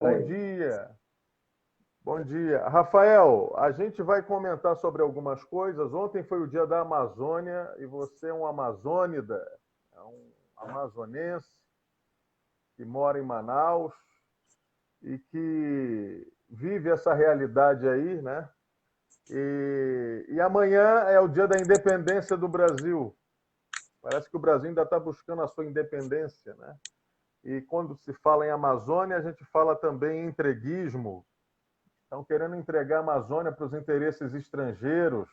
Bom Aí. dia, bom dia. Rafael, a gente vai comentar sobre algumas coisas. Ontem foi o dia da Amazônia e você é um amazônida, é um amazonense que mora em Manaus e que vive essa realidade aí, né? E amanhã é o dia da independência do Brasil. Parece que o Brasil ainda está buscando a sua independência, né? E quando se fala em Amazônia, a gente fala também em entreguismo. Estão querendo entregar a Amazônia para os interesses estrangeiros.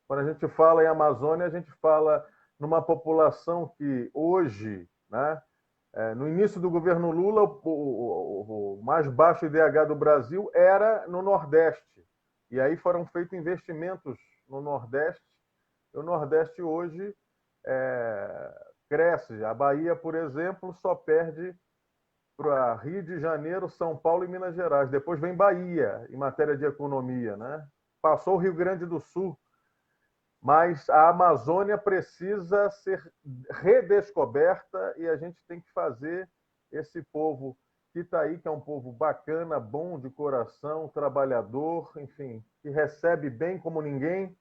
Quando a gente fala em Amazônia, a gente fala numa população que hoje, né, no início do governo Lula, o mais baixo IDH do Brasil era no Nordeste. E aí foram feitos investimentos no Nordeste. E o Nordeste hoje cresce. A Bahia, por exemplo, só perde para Rio de Janeiro, São Paulo e Minas Gerais. Depois vem Bahia, em matéria de economia, né? Passou o Rio Grande do Sul, mas a Amazônia precisa ser redescoberta e a gente tem que fazer esse povo que está aí, que é um povo bacana, bom de coração, trabalhador, enfim, que recebe bem como ninguém,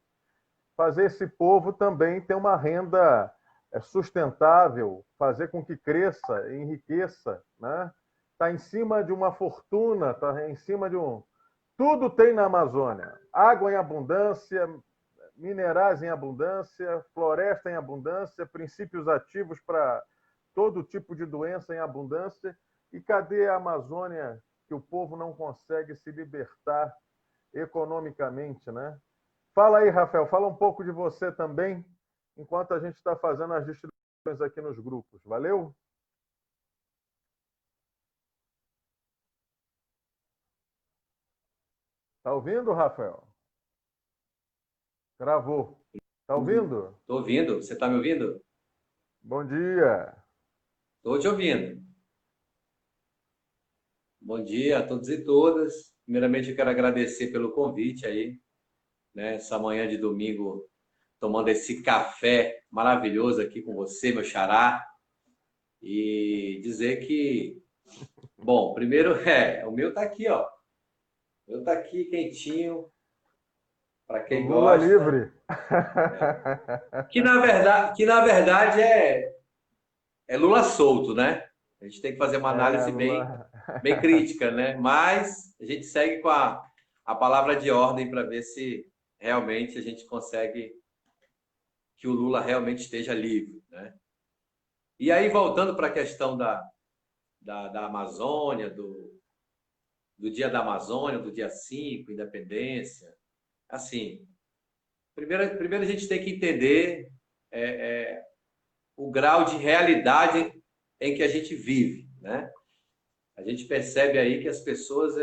fazer esse povo também ter uma renda sustentável, fazer com que cresça, enriqueça, né? Está em cima de uma fortuna, está em cima de um. Tudo tem na Amazônia: água em abundância, minerais em abundância, floresta em abundância, princípios ativos para todo tipo de doença em abundância. E cadê a Amazônia que o povo não consegue se libertar economicamente, né? Fala aí, Rafael, fala um pouco de você também, enquanto a gente está fazendo as distribuições aqui nos grupos. Valeu? Tá ouvindo, Rafael? Travou. Tá ouvindo? Tô ouvindo. Você tá me ouvindo? Bom dia. Tô te ouvindo. Bom dia a todos e todas. Primeiramente, eu quero agradecer pelo convite aí, né? Essa manhã de domingo, tomando esse café maravilhoso aqui com você, meu xará. E dizer que, bom, primeiro, o meu tá aqui, ó. O meu tá aqui quentinho, para O quem Lula gosta. livre. Que na verdade é Lula solto, né? A gente tem que fazer uma É, análise bem, Lula. bem crítica, né? Mas a gente segue com a palavra de ordem para ver se realmente a gente consegue que o Lula realmente esteja livre, né? E aí, voltando para a questão da Amazônia, do Dia da Amazônia, do dia 5, independência, assim, primeiro a gente tem que entender o grau de realidade em que a gente vive, né? A gente percebe aí que as pessoas,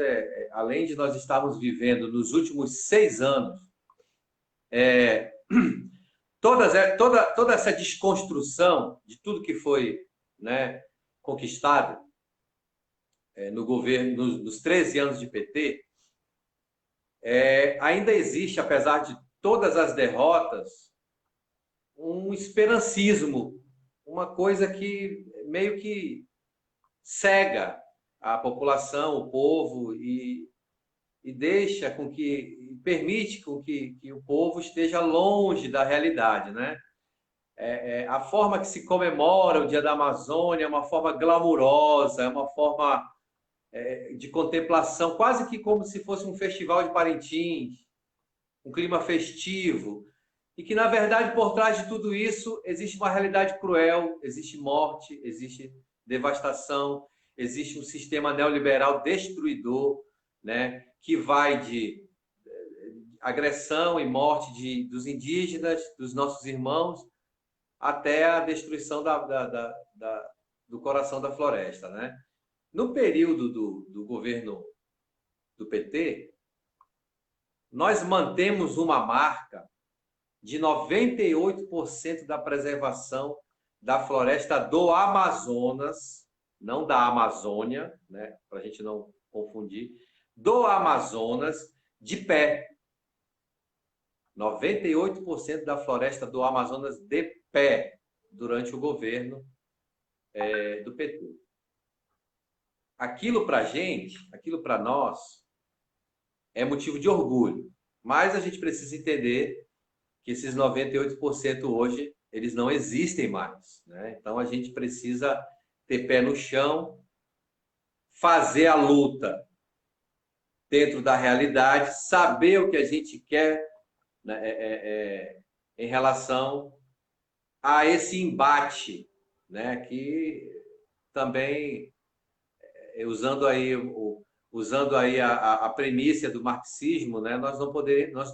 além de nós estarmos vivendo nos últimos 6 anos, toda essa desconstrução de tudo que foi, né, conquistado no governo, nos 13 anos de PT, ainda existe, apesar de todas as derrotas, um esperancismo, uma coisa que meio que cega a população, o povo, e deixa com que, permite com que o povo esteja longe da realidade, né? A forma que se comemora o Dia da Amazônia é uma forma glamurosa, é uma forma de contemplação, quase que como se fosse um festival de Parintins, um clima festivo, e que, na verdade, por trás de tudo isso, existe uma realidade cruel, existe morte, existe devastação, existe um sistema neoliberal destruidor, né, que vai de agressão e morte dos indígenas, dos nossos irmãos, até a destruição do coração da floresta. Né? No período do governo do PT, nós mantemos uma marca de 98% da preservação da floresta do Amazonas, não da Amazônia, né? Para a gente não confundir, do Amazonas de pé. 98% da floresta do Amazonas de pé durante o governo do PT. aquilo para a gente, aquilo para nós, é motivo de orgulho. Mas a gente precisa entender que esses 98% hoje, eles não existem mais, né? Então a gente precisa ter pé no chão, fazer a luta dentro da realidade, saber o que a gente quer, né, em relação a esse embate, né, que também, usando aí a premissa do marxismo, né, nós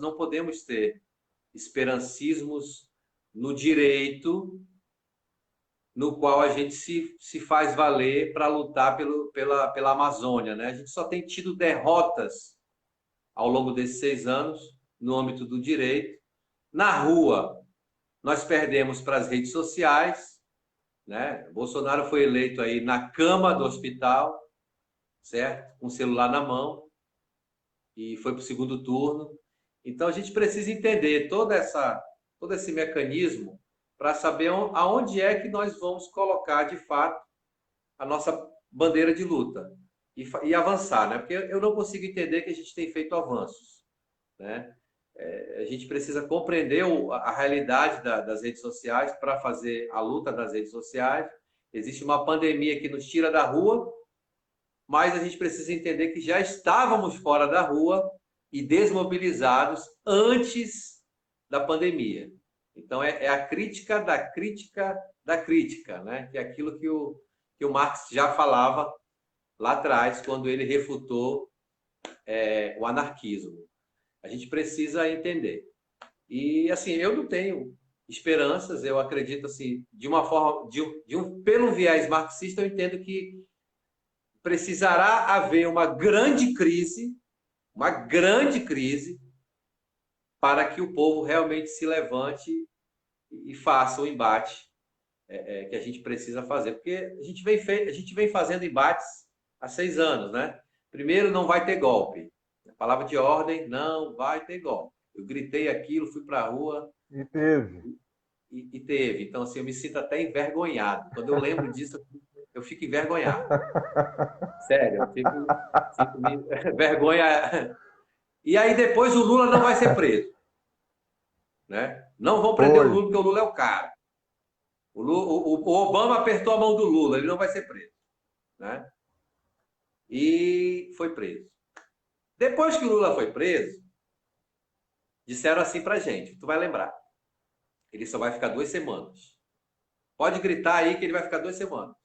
não podemos ter esperancismos no direito no qual a gente se faz valer para lutar pela Amazônia, né? A gente só tem tido derrotas ao longo desses 6 anos no âmbito do direito. Na rua, nós perdemos para as redes sociais, né? Bolsonaro foi eleito aí na cama do hospital, certo? Com o celular na mão, e foi para o segundo turno. Então a gente precisa entender todo esse mecanismo para saber aonde é que nós vamos colocar de fato a nossa bandeira de luta e avançar, né? Porque eu não consigo entender que a gente tem feito avanços, né? A gente precisa compreender a realidade das redes sociais para fazer a luta das redes sociais. Existe uma pandemia que nos tira da rua, mas a gente precisa entender que já estávamos fora da rua e desmobilizados antes da pandemia. Então, é a crítica da crítica da crítica, né? Que é aquilo que o Marx já falava lá atrás, quando ele refutou o anarquismo. A gente precisa entender. E, assim, eu não tenho esperanças, eu acredito, assim, de uma forma, pelo viés marxista, eu entendo que precisará haver uma grande crise, para que o povo realmente se levante e faça o embate que a gente precisa fazer. Porque a gente vem fazendo embates há 6 anos, né? Primeiro, não vai ter golpe. A palavra de ordem, não vai ter golpe. Eu gritei aquilo, fui para a rua. E teve. E teve. Então, assim, eu me sinto até envergonhado. Quando eu lembro disso, eu fico envergonhado. Sério, fico vergonha. E aí depois o Lula não vai ser preso, né? Não vão prender o Foi. Lula porque o Lula é o cara. O Obama apertou a mão do Lula, ele não vai ser preso, né? E foi preso. Depois que o Lula foi preso, disseram assim pra gente, tu vai lembrar, ele só vai ficar 2 semanas. Pode gritar aí que ele vai ficar 2 semanas.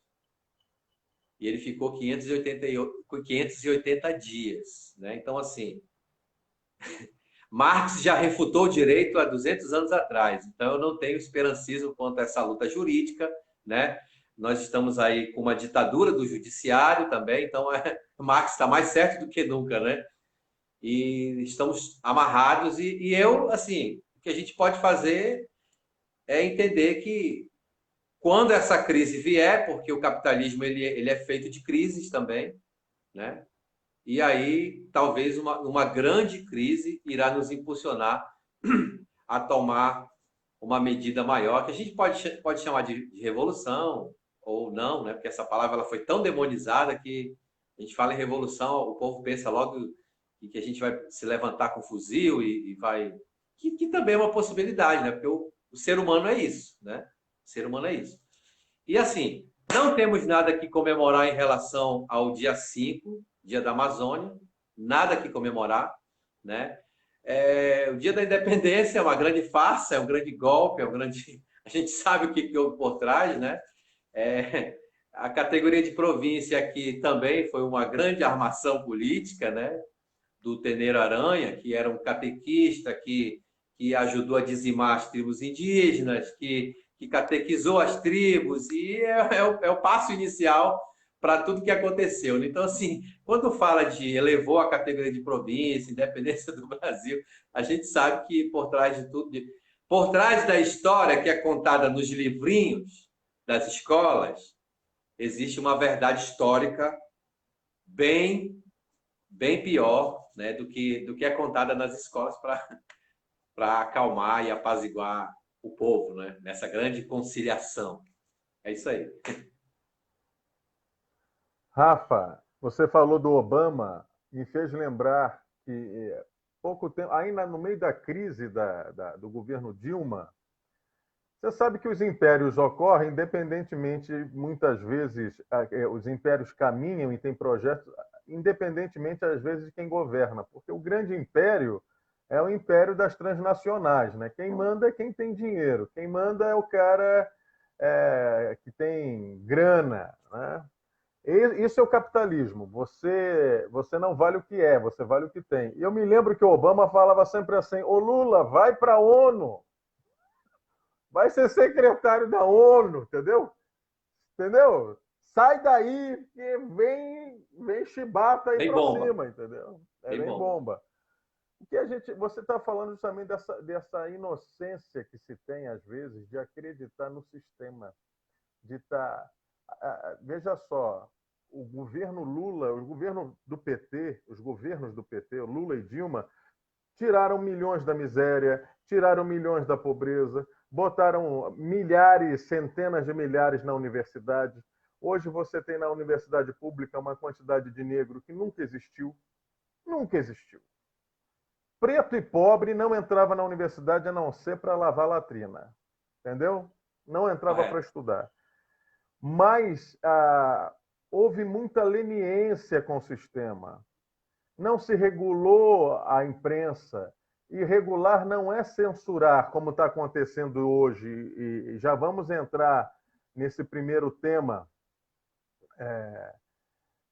E ele ficou 580 dias, né? Então, assim, Marx já refutou o direito há 200 anos atrás, então eu não tenho esperancismo quanto a essa luta jurídica, né? Nós estamos aí com uma ditadura do judiciário também, então Marx está mais certo do que nunca, né? E estamos amarrados e eu, assim, o que a gente pode fazer é entender que quando essa crise vier, porque o capitalismo ele é feito de crises também, né? E aí, talvez uma grande crise irá nos impulsionar a tomar uma medida maior, que a gente pode chamar de revolução ou não, né? Porque essa palavra ela foi tão demonizada que a gente fala em revolução, o povo pensa logo que a gente vai se levantar com fuzil e vai. Que também é uma possibilidade, né? Porque o ser humano é isso, né? O ser humano é isso. E assim, não temos nada que comemorar em relação ao dia 5, dia da Amazônia, nada que comemorar, né? O dia da independência é uma grande farsa, é um grande golpe, a gente sabe o que houve por trás, né? A categoria de província aqui também foi uma grande armação política, né? Do Tenreiro Aranha, que era um catequista que ajudou a dizimar as tribos indígenas, que catequizou as tribos, e é o passo inicial para tudo que aconteceu, né? Então, assim, quando fala de elevou a categoria de província, independência do Brasil, a gente sabe que por trás de tudo, por trás da história que é contada nos livrinhos das escolas, existe uma verdade histórica bem, bem pior, né, do que é contada nas escolas para acalmar e apaziguar o povo, né, nessa grande conciliação. É isso aí. Rafa, Você falou do Obama, me fez lembrar que pouco tempo, ainda no meio da crise do governo Dilma, você sabe que os impérios ocorrem independentemente, muitas vezes, os impérios caminham e têm projetos, independentemente, às vezes, de quem governa, porque o grande império é o império das transnacionais, né? Quem manda é quem tem dinheiro, quem manda é o cara que tem grana, né? Isso é o capitalismo. Você não vale o que é, você vale o que tem. E eu me lembro que o Obama falava sempre assim: Ô Lula, vai para a ONU, vai ser secretário da ONU, entendeu? Entendeu? Sai daí, que vem chibata aí Bem para bomba, cima, entendeu? É bem bem bomba. bomba. Você está falando justamente dessa inocência que se tem às vezes de acreditar no sistema, de estar. Veja só, o governo Lula, o governo do PT, os governos do PT, Lula e Dilma, tiraram milhões da miséria, tiraram milhões da pobreza, botaram milhares, centenas de milhares na universidade. Hoje você tem na universidade pública uma quantidade de negro que nunca existiu, nunca existiu. Preto e pobre não entrava na universidade a não ser para lavar latrina, entendeu? Não entrava para Correto. estudar. Mas houve muita leniência com o sistema. Não se regulou a imprensa. E regular não é censurar, como está acontecendo hoje. E já vamos entrar nesse primeiro tema.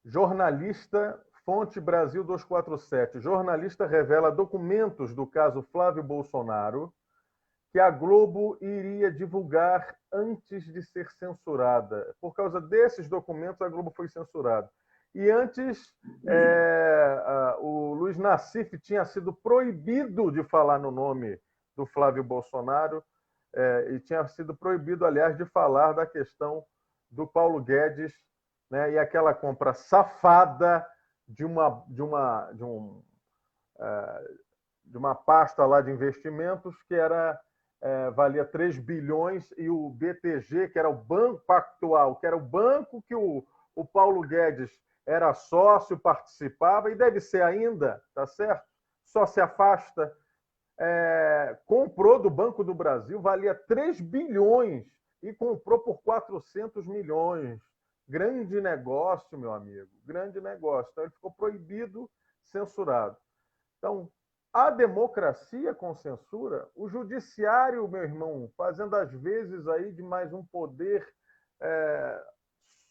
Jornalista, fonte Brasil 247. Jornalista revela documentos do caso Flávio Bolsonaro que a Globo iria divulgar antes de ser censurada. Por causa desses documentos, a Globo foi censurada. E antes, o Luiz Nassif tinha sido proibido de falar no nome do Flávio Bolsonaro, e tinha sido proibido, aliás, de falar da questão do Paulo Guedes, né, e aquela compra safada de uma pasta lá de investimentos que valia 3 bilhões e o BTG, que era o Banco Pactual, que era o banco que o Paulo Guedes era sócio, participava, e deve ser ainda, tá certo? Só se afasta. Comprou do Banco do Brasil, valia 3 bilhões e comprou por 400 milhões. Grande negócio, meu amigo, grande negócio. Então, ele ficou proibido, censurado. Então, a democracia com censura, o judiciário, meu irmão, fazendo às vezes aí de mais um poder é,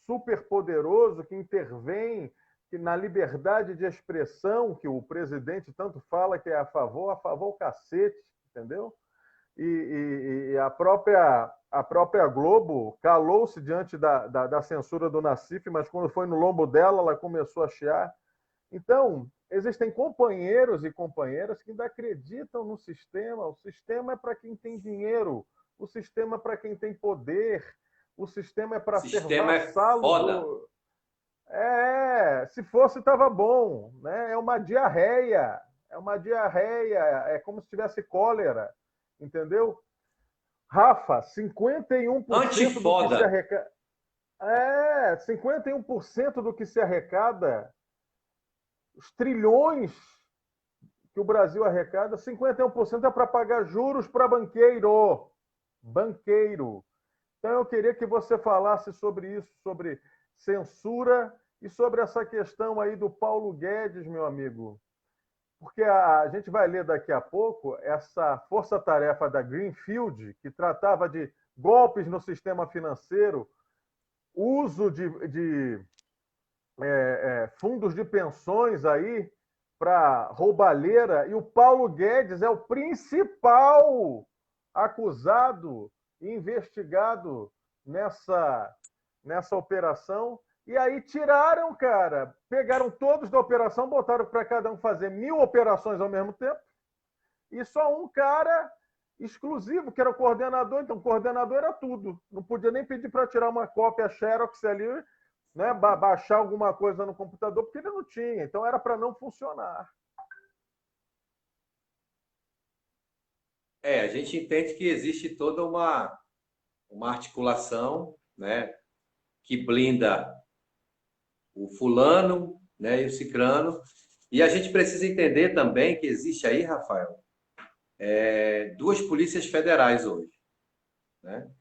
superpoderoso que intervém na liberdade de expressão que o presidente tanto fala que é a favor o cacete, entendeu? E a própria Globo calou-se diante da censura do Nassif, mas quando foi no lombo dela, ela começou a chiar. Então, existem companheiros e companheiras que ainda acreditam no sistema. O sistema é para quem tem dinheiro, o sistema é para quem tem poder, o sistema é O para ser sistema é vassalo foda. do. Se fosse, estava bom. Né? É uma diarreia, é como se tivesse cólera, entendeu? Rafa, 51% do que se Antifoda. arrecada. 51% do que se arrecada, os trilhões que o Brasil arrecada, 51% é para pagar juros para banqueiro. Banqueiro. Então, eu queria que você falasse sobre isso, sobre censura e sobre essa questão aí do Paulo Guedes, meu amigo. Porque a gente vai ler daqui a pouco essa força-tarefa da Greenfield, que tratava de golpes no sistema financeiro, uso de fundos de pensões aí para roubalheira, e o Paulo Guedes é o principal acusado e investigado nessa operação. E aí tiraram, cara, pegaram todos da operação, botaram para cada um fazer 1.000 operações ao mesmo tempo, e só um cara exclusivo, que era o coordenador. Então, o coordenador era tudo. Não podia nem pedir para tirar uma cópia Xerox ali, né, baixar alguma coisa no computador, porque ele não tinha. Então, era para não funcionar. A gente entende que existe toda uma articulação, né, que blinda o fulano, né, e o cicrano. E a gente precisa entender também que existe aí, Rafael, duas polícias federais hoje, né?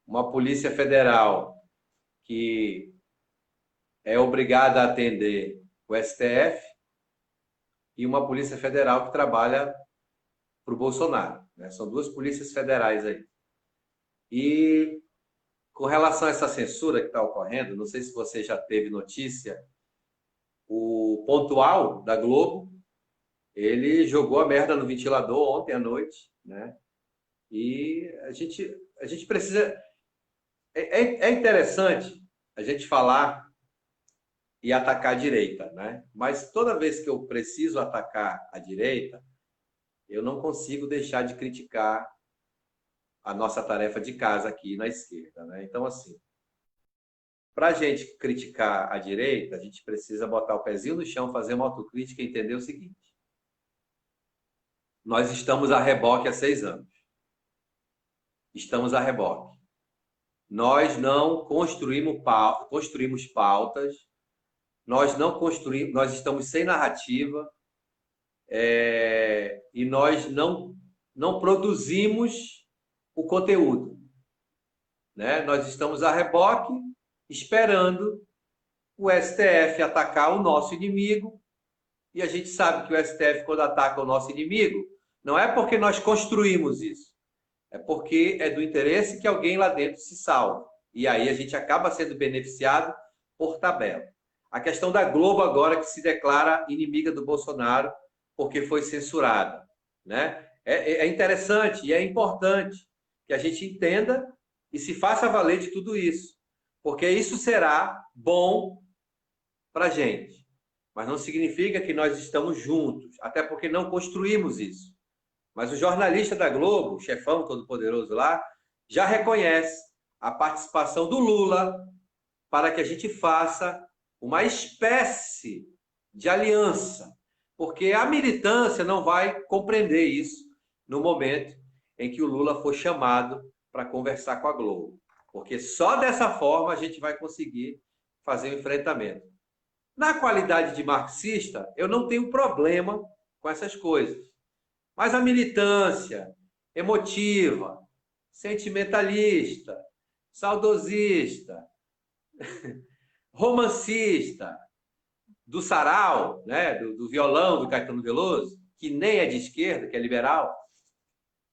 Uma polícia federal que é obrigada a atender o STF e uma polícia federal que trabalha para o Bolsonaro, né? São duas polícias federais aí. E com relação a essa censura que está ocorrendo, não sei se você já teve notícia, o Pontual da Globo, ele jogou a merda no ventilador ontem à noite, né? E a gente precisa... É interessante a gente falar e atacar a direita, né? Mas toda vez que eu preciso atacar a direita, eu não consigo deixar de criticar a nossa tarefa de casa aqui na esquerda, né? Então, assim, para a gente criticar a direita, a gente precisa botar o pezinho no chão, fazer uma autocrítica e entender o seguinte: nós estamos a reboque há 6 anos. Estamos a reboque. Nós não construímos pautas, nós não construímos, nós estamos sem narrativa, e nós não produzimos o conteúdo, né? Nós estamos a reboque, esperando o STF atacar o nosso inimigo, e a gente sabe que o STF, quando ataca o nosso inimigo, não é porque nós construímos isso, é porque é do interesse que alguém lá dentro se salve. E aí a gente acaba sendo beneficiado por tabela. A questão da Globo agora, que se declara inimiga do Bolsonaro porque foi censurada, né? É interessante e é importante que a gente entenda e se faça valer de tudo isso, porque isso será bom para a gente. Mas não significa que nós estamos juntos, até porque não construímos isso. Mas o jornalista da Globo, o chefão todo-poderoso lá, já reconhece a participação do Lula para que a gente faça uma espécie de aliança, porque a militância não vai compreender isso no momento em que o Lula for chamado para conversar com a Globo, porque só dessa forma a gente vai conseguir fazer o enfrentamento. Na qualidade de marxista, eu não tenho problema com essas coisas, mas a militância emotiva, sentimentalista, saudosista, romancista, do sarau, né, do violão do Caetano Veloso, que nem é de esquerda, que é liberal.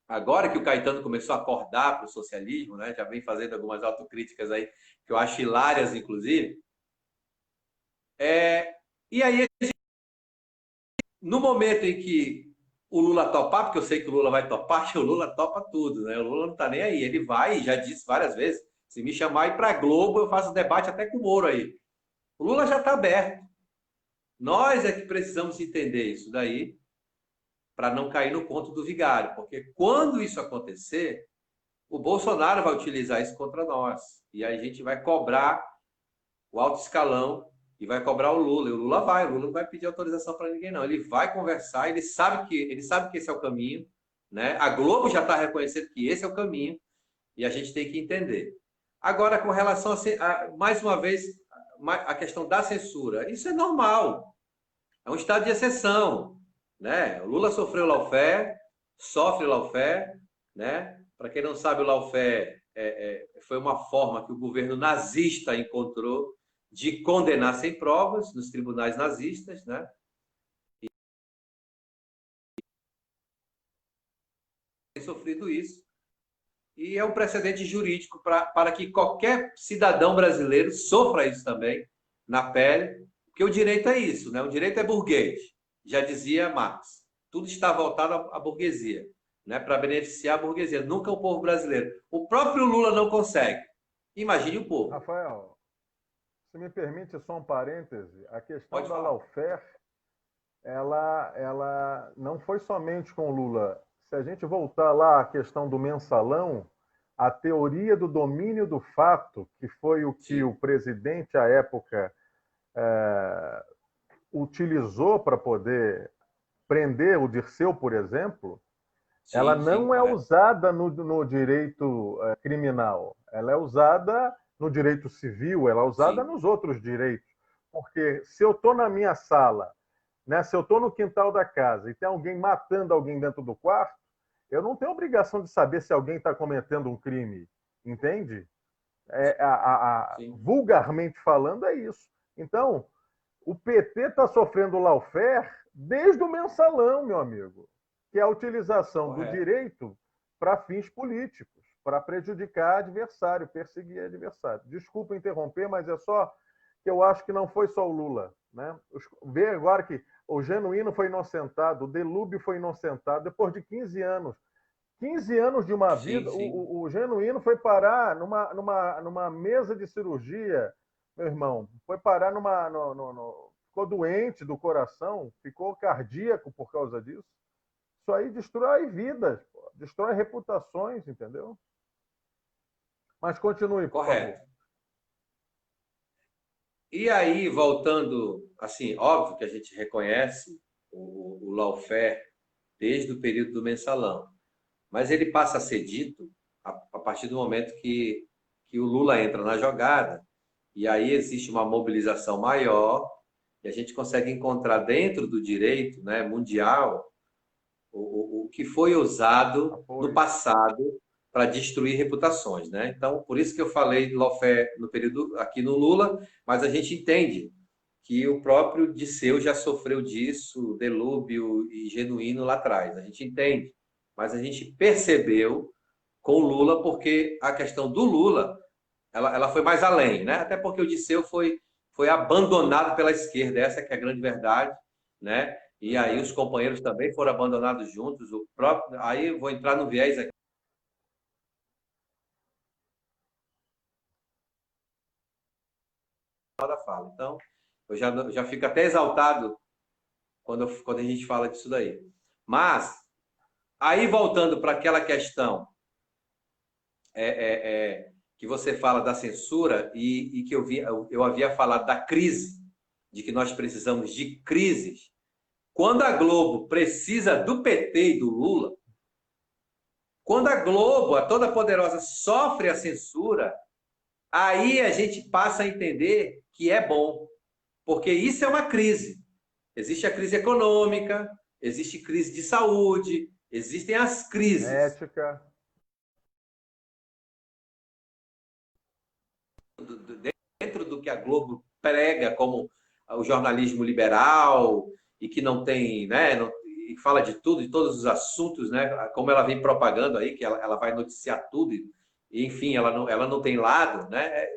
Agora que o Caetano começou a acordar para o socialismo, né, já vem fazendo algumas autocríticas aí, que eu acho hilárias, inclusive. E aí, no momento em que o Lula topar, porque eu sei que o Lula vai topar, que o Lula topa tudo, né? O Lula não está nem aí. Ele vai, já disse várias vezes, se me chamar ir para a Globo, eu faço debate até com o Moro aí. O Lula já está aberto. Nós é que precisamos entender isso daí para não cair no conto do vigário, porque quando isso acontecer, o Bolsonaro vai utilizar isso contra nós. E aí a gente vai cobrar o alto escalão e vai cobrar o Lula. E o Lula não vai pedir autorização para ninguém, não. Ele vai conversar, ele sabe que esse é o caminho, né? A Globo já está reconhecendo que esse é o caminho e a gente tem que entender. Agora, com relação mais uma vez, a questão da censura, isso é normal. É um estado de exceção, né? O Lula sofreu lawfare, sofre lawfare, né? Para quem não sabe, o lawfare foi uma forma que o governo nazista encontrou de condenar sem provas nos tribunais nazistas, né? E tem sofrido isso. E é um precedente jurídico para que qualquer cidadão brasileiro sofra isso também na pele, porque o direito é isso, né? O direito é burguês, já dizia Marx. Tudo está voltado à burguesia, né? Para beneficiar a burguesia, nunca o povo brasileiro. O próprio Lula não consegue. Imagine o povo. Rafael, se me permite só um parêntese, a questão Pode da falar. lawfare, ela não foi somente com o Lula. Se a gente voltar lá à questão do mensalão, a teoria do domínio do fato, que foi o que o presidente, à época, utilizou para poder prender o Dirceu, por exemplo, ela não é usada no direito criminal. Ela é usada no direito civil, ela é usada nos outros direitos. Porque se eu estou na minha sala, né, se eu estou no quintal da casa e tem alguém matando alguém dentro do quarto, eu não tenho obrigação de saber se alguém está cometendo um crime, entende? Sim, Vulgarmente falando, é isso. Então, o PT está sofrendo lawfare desde o mensalão, meu amigo, que é a utilização do correto. direito para fins políticos, para prejudicar adversário, perseguir adversário. Desculpa interromper, mas é só que eu acho que não foi só o Lula. Né? Vê agora que o Genuíno foi inocentado, o Delúbio foi inocentado, depois de 15 anos. 15 anos de uma Sim, vida, sim. o Genuíno foi parar numa mesa de cirurgia, meu irmão, foi parar ficou doente do coração, ficou cardíaco por causa disso. Isso aí destrói vidas, pô, destrói reputações, entendeu? Mas continue, por favor. Correto. E aí, voltando, assim, óbvio que a gente reconhece o lawfare desde o período do mensalão, mas ele passa a ser dito a partir do momento que o Lula entra na jogada, e aí existe uma mobilização maior, e a gente consegue encontrar dentro do direito, né, mundial o que foi usado no Apoio. passado para destruir reputações, né? Então, por isso que eu falei de lawfare no período aqui no Lula, mas a gente entende que o próprio Disseu já sofreu disso, Delúbio e Genuíno lá atrás. A gente entende, mas a gente percebeu com o Lula porque a questão do Lula ela foi mais além, né? Até porque o Disseu foi abandonado pela esquerda, essa que é a grande verdade, né? E aí os companheiros também foram abandonados juntos. O próprio, aí eu vou entrar no viés aqui da fala. Então, eu já fico até exaltado quando a gente fala disso daí. Mas, aí voltando para aquela questão que você fala da censura e que eu havia falado da crise, de que nós precisamos de crises. Quando a Globo precisa do PT e do Lula, quando a Globo, a toda poderosa, sofre a censura, aí a gente passa a entender que é bom, porque isso é uma crise. Existe a crise econômica, existe crise de saúde, existem as crises. Ética. Dentro do que a Globo prega como o jornalismo liberal e que não tem, né, não, e fala de tudo, de todos os assuntos, né, como ela vem propagando aí, que ela vai noticiar tudo, e enfim, ela não tem lado, né,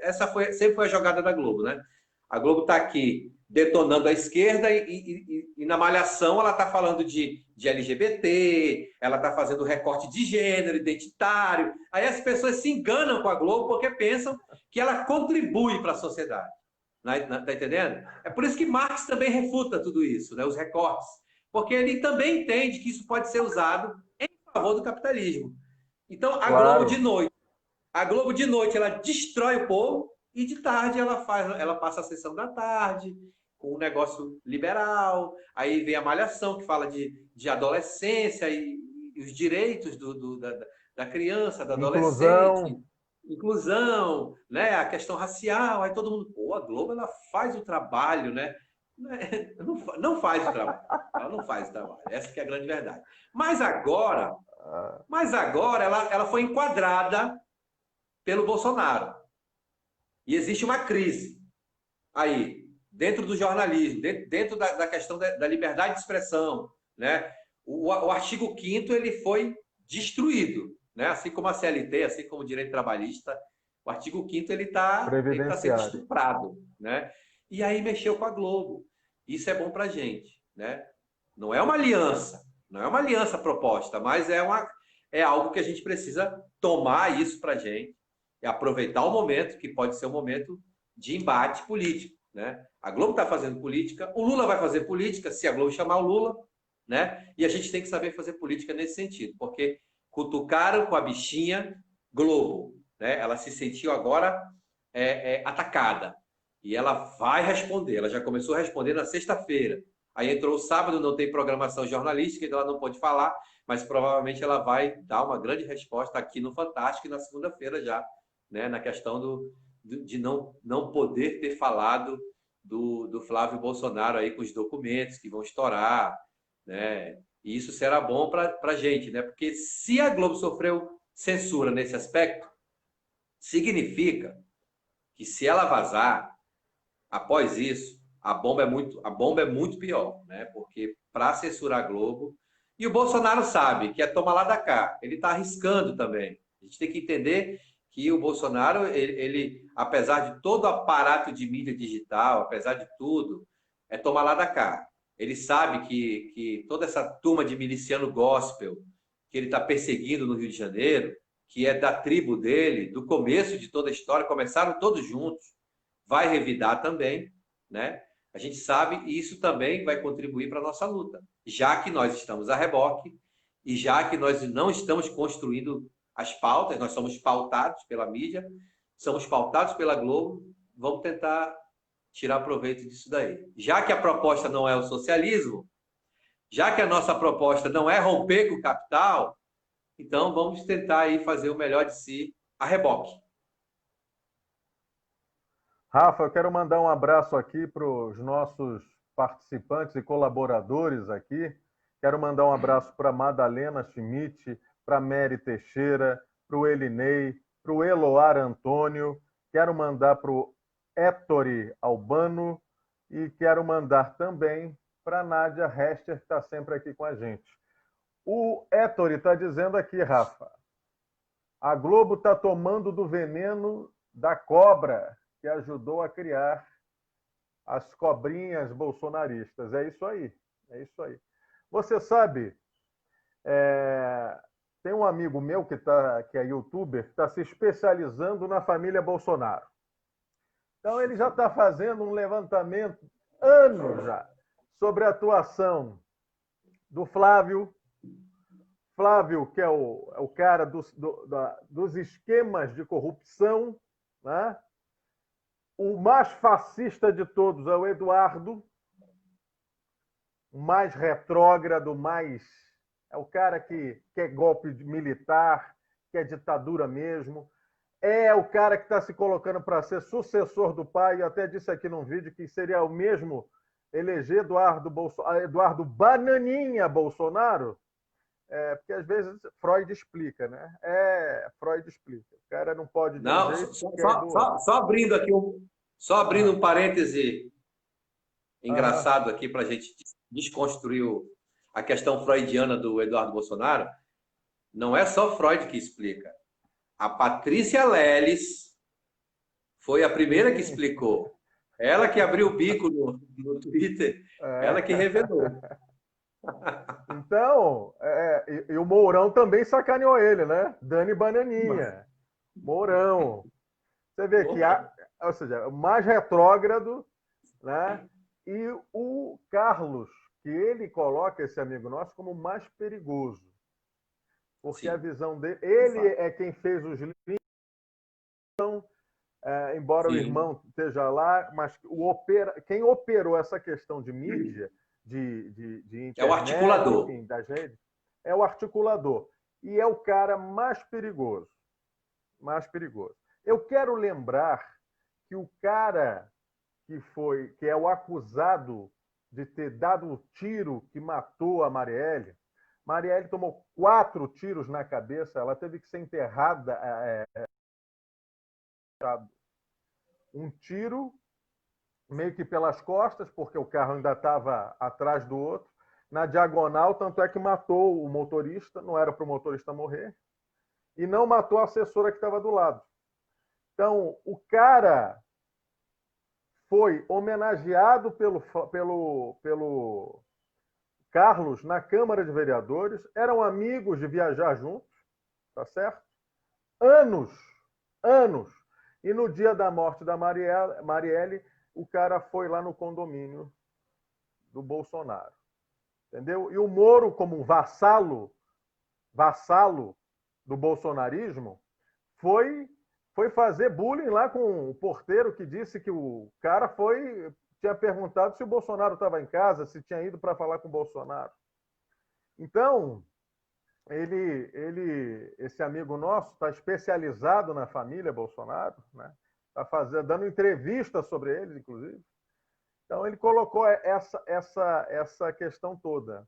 sempre foi a jogada da Globo, né, a Globo está aqui detonando a esquerda e na Malhação ela está falando de LGBT, ela está fazendo recorte de gênero, identitário. Aí as pessoas se enganam com a Globo porque pensam que ela contribui para a sociedade. Está entendendo? É por isso que Marx também refuta tudo isso, né, os recortes. Porque ele também entende que isso pode ser usado em favor do capitalismo. Então, Claro. A Globo de noite ela destrói o povo e de tarde ela passa a sessão da tarde com um negócio liberal. Aí vem a Malhação que fala de adolescência e os direitos da criança, do adolescente, Inclusão. inclusão, né? A questão racial. Aí todo mundo, pô, a Globo ela faz o trabalho, né? Não faz o trabalho. Ela não faz o trabalho. Essa que é a grande verdade. Mas agora ela foi enquadrada pelo Bolsonaro. E existe uma crise aí, dentro do jornalismo, dentro da questão da liberdade de expressão. Né? O artigo 5º ele foi destruído, né? Assim como a CLT, assim como o direito trabalhista, o artigo 5º ele tá sendo Previdenciário. estuprado. Né? E aí mexeu com a Globo. Isso é bom para a gente. Né? Não é uma aliança, não é uma aliança proposta, mas é algo que a gente precisa tomar isso para a gente e aproveitar o momento, que pode ser um momento de embate político. Né? A Globo está fazendo política, o Lula vai fazer política, se a Globo chamar o Lula, né? E a gente tem que saber fazer política nesse sentido, porque cutucaram com a bichinha Globo. Né? Ela se sentiu agora atacada. E ela vai responder, ela já começou a responder na sexta-feira. Aí entrou o sábado, não tem programação jornalística, então ela não pode falar, mas provavelmente ela vai dar uma grande resposta aqui no Fantástico e na segunda-feira já, né? Na questão de não poder ter falado do Flávio Bolsonaro aí com os documentos que vão estourar, né? E isso será bom para a gente, né? Porque se a Globo sofreu censura nesse aspecto, significa que se ela vazar, após isso, a bomba é muito pior, né? Porque para censurar a Globo, e o Bolsonaro sabe que é tomar lá da cá, ele está arriscando também. A gente tem que entender que o Bolsonaro, apesar de todo o aparato de mídia digital, apesar de tudo, é tomar lá da cá. Ele sabe que toda essa turma de miliciano gospel que ele está perseguindo no Rio de Janeiro, que é da tribo dele, do começo de toda a história, começaram todos juntos, vai revidar também, né? A gente sabe e isso também vai contribuir para a nossa luta, já que nós estamos a reboque e já que nós não estamos construindo as pautas, nós somos pautados pela mídia, somos pautados pela Globo, vamos tentar tirar proveito disso daí. Já que a proposta não é o socialismo, já que a nossa proposta não é romper com o capital, então vamos tentar aí fazer o melhor de si a reboque. Rafa, eu quero mandar um abraço aqui para os nossos participantes e colaboradores aqui. Quero mandar um abraço para Madalena Schmidt, para Mary Teixeira, para o Elinei, para o Eloar Antônio. Quero mandar para o Ettore Albano e quero mandar também para a Nádia Hester, que está sempre aqui com a gente. O Ettore está dizendo aqui, Rafa, a Globo está tomando do veneno da cobra que ajudou a criar as cobrinhas bolsonaristas. É isso aí, é isso aí. Você sabe, tem um amigo meu que é youtuber, que está se especializando na família Bolsonaro. Então ele já está fazendo um levantamento, anos já, sobre a atuação do Flávio, que é o cara dos esquemas de corrupção, né? O mais fascista de todos é o Eduardo, o mais retrógrado, é o cara que quer golpe militar, que é ditadura mesmo. É o cara que está se colocando para ser sucessor do pai. Eu até disse aqui num vídeo que seria o mesmo eleger Eduardo Bananinha Bolsonaro. Porque às vezes Freud explica, né? Freud explica. O cara não pode de um jeito, só abrindo aqui um parêntese engraçado aqui para a gente desconstruir a questão freudiana do Eduardo Bolsonaro. Não é só Freud que explica. A Patrícia Leles foi a primeira que explicou. Ela que abriu o bico no Twitter, ela que revelou. Então, e o Mourão também sacaneou ele, né? Dani Bananinha. Mourão. Você vê que ou seja, o mais retrógrado, né? E o Carlos, que ele coloca esse amigo nosso como o mais perigoso. Porque a visão dele, ele é quem fez os links, embora o irmão esteja lá, mas quem operou essa questão de mídia, de internet, é o articulador. Enfim, das redes, é o articulador. E é o cara mais perigoso. Mais perigoso. Eu quero lembrar que o cara que é o acusado de ter dado o tiro que matou a Marielle tomou 4 tiros na cabeça, ela teve que ser enterrada. Um tiro meio que pelas costas, porque o carro ainda estava atrás do outro, na diagonal, tanto é que matou o motorista, não era para o motorista morrer, e não matou a assessora que estava do lado. Então, o cara foi homenageado pelo Carlos na Câmara de Vereadores, eram amigos de viajar juntos, tá certo? Anos. E no dia da morte da Marielle, o cara foi lá no condomínio do Bolsonaro. Entendeu? E o Moro, como um vassalo do bolsonarismo, foi fazer bullying lá com o porteiro que disse que o cara tinha perguntado se o Bolsonaro estava em casa, se tinha ido para falar com o Bolsonaro. Então, esse amigo nosso está especializado na família Bolsonaro, né? Está dando entrevista sobre eles, inclusive. Então, ele colocou essa questão toda.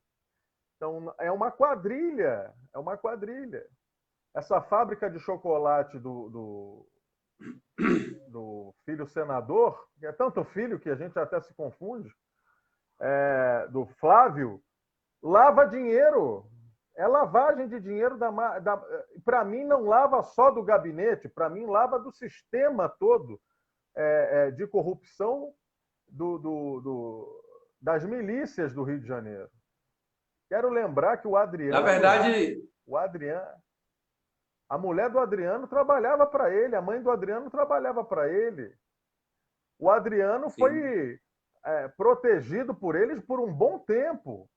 Então, é uma quadrilha, é uma quadrilha. Essa fábrica de chocolate do filho senador, que é tanto filho que a gente até se confunde, do Flávio, lava dinheiro. É lavagem de dinheiro para mim, não lava só do gabinete, para mim, lava do sistema todo de corrupção das milícias do Rio de Janeiro. Quero lembrar que o Adriano. Na verdade. A mulher do Adriano trabalhava para ele, a mãe do Adriano trabalhava para ele. O Adriano foi protegido por eles por um bom tempo.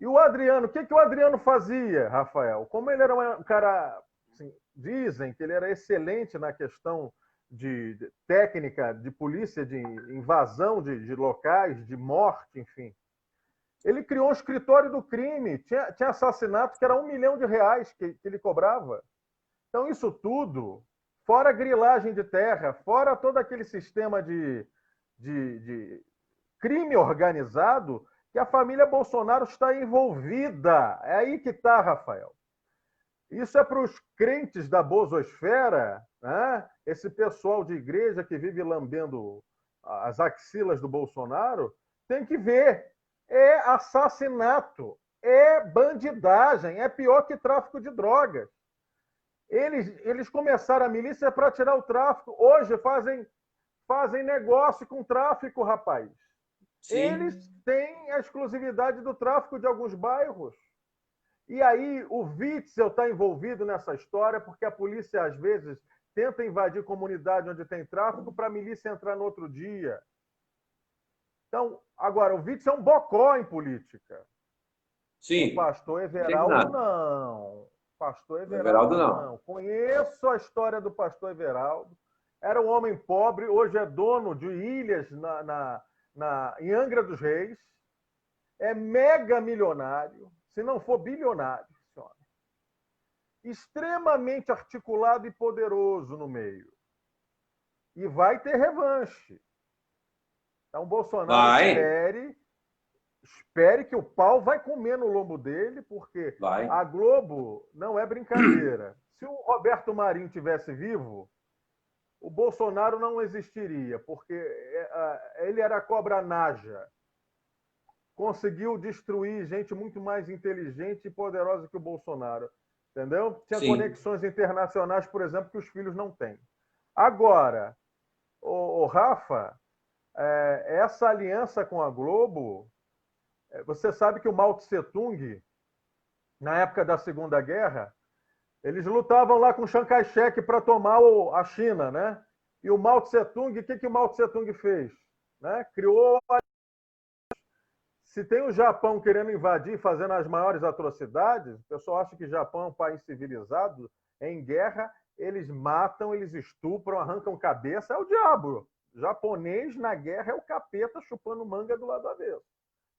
E o Adriano, o que o Adriano fazia, Rafael? Como ele era um cara, assim, dizem que ele era excelente na questão de técnica, de polícia, de invasão de locais, de morte, enfim. Ele criou um escritório do crime, tinha assassinato que era R$1 milhão que ele cobrava. Então, isso tudo, fora a grilagem de terra, fora todo aquele sistema de crime organizado, que a família Bolsonaro está envolvida. É aí que está, Rafael. Isso é para os crentes da bozosfera, né? Esse pessoal de igreja que vive lambendo as axilas do Bolsonaro, tem que ver. É assassinato, é bandidagem, é pior que tráfico de drogas. Eles começaram a milícia para tirar o tráfico. Hoje fazem negócio com tráfico, rapaz. Sim. Eles têm a exclusividade do tráfico de alguns bairros. E aí o Witzel está envolvido nessa história porque a polícia, às vezes, tenta invadir comunidade onde tem tráfico para a milícia entrar no outro dia. Então, agora, o Witzel é um bocó em política. Sim. O pastor Everaldo, não. Pastor Everaldo não. Conheço a história do pastor Everaldo. Era um homem pobre, hoje é dono de ilhas em Angra dos Reis. É mega milionário, se não for bilionário, esse homem. Extremamente articulado e poderoso no meio. E vai ter revanche. Então, Bolsonaro espere que o pau vai comer no lombo dele, porque a Globo não é brincadeira. Se o Roberto Marinho tivesse vivo, o Bolsonaro não existiria, porque ele era a cobra naja. Conseguiu destruir gente muito mais inteligente e poderosa que o Bolsonaro. Entendeu? Tinha conexões internacionais, por exemplo, que os filhos não têm. Agora, o Rafa, essa aliança com a Globo, você sabe que o Mao Tse-tung, na época da Segunda Guerra, eles lutavam lá com Chiang Kai-shek para tomar a China, né? E o Mao Tse-tung, o que o Mao Tse-tung fez? Né? Criou. Se tem o Japão querendo invadir, fazendo as maiores atrocidades, o pessoal acha que o Japão é um país civilizado, em guerra, eles matam, eles estupram, arrancam cabeça, é o diabo. O japonês na guerra é o capeta chupando manga do lado avesso.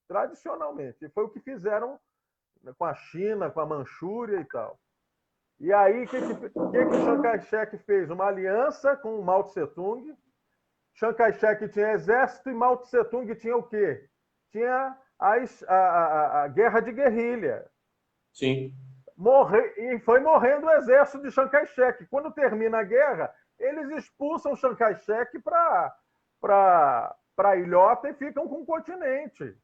Tradicionalmente. E foi o que fizeram com a China, com a Manchúria e tal. E aí, o que o Chiang Kai-shek fez? Uma aliança com o Mao Tse-tung. Chiang Kai-shek tinha exército e Mao Tse-tung tinha o quê? Tinha a guerra de guerrilha. Sim. E foi morrendo o exército de Chiang Kai-shek. Quando termina a guerra, eles expulsam Chiang Kai-shek para a ilhota e ficam com o continente.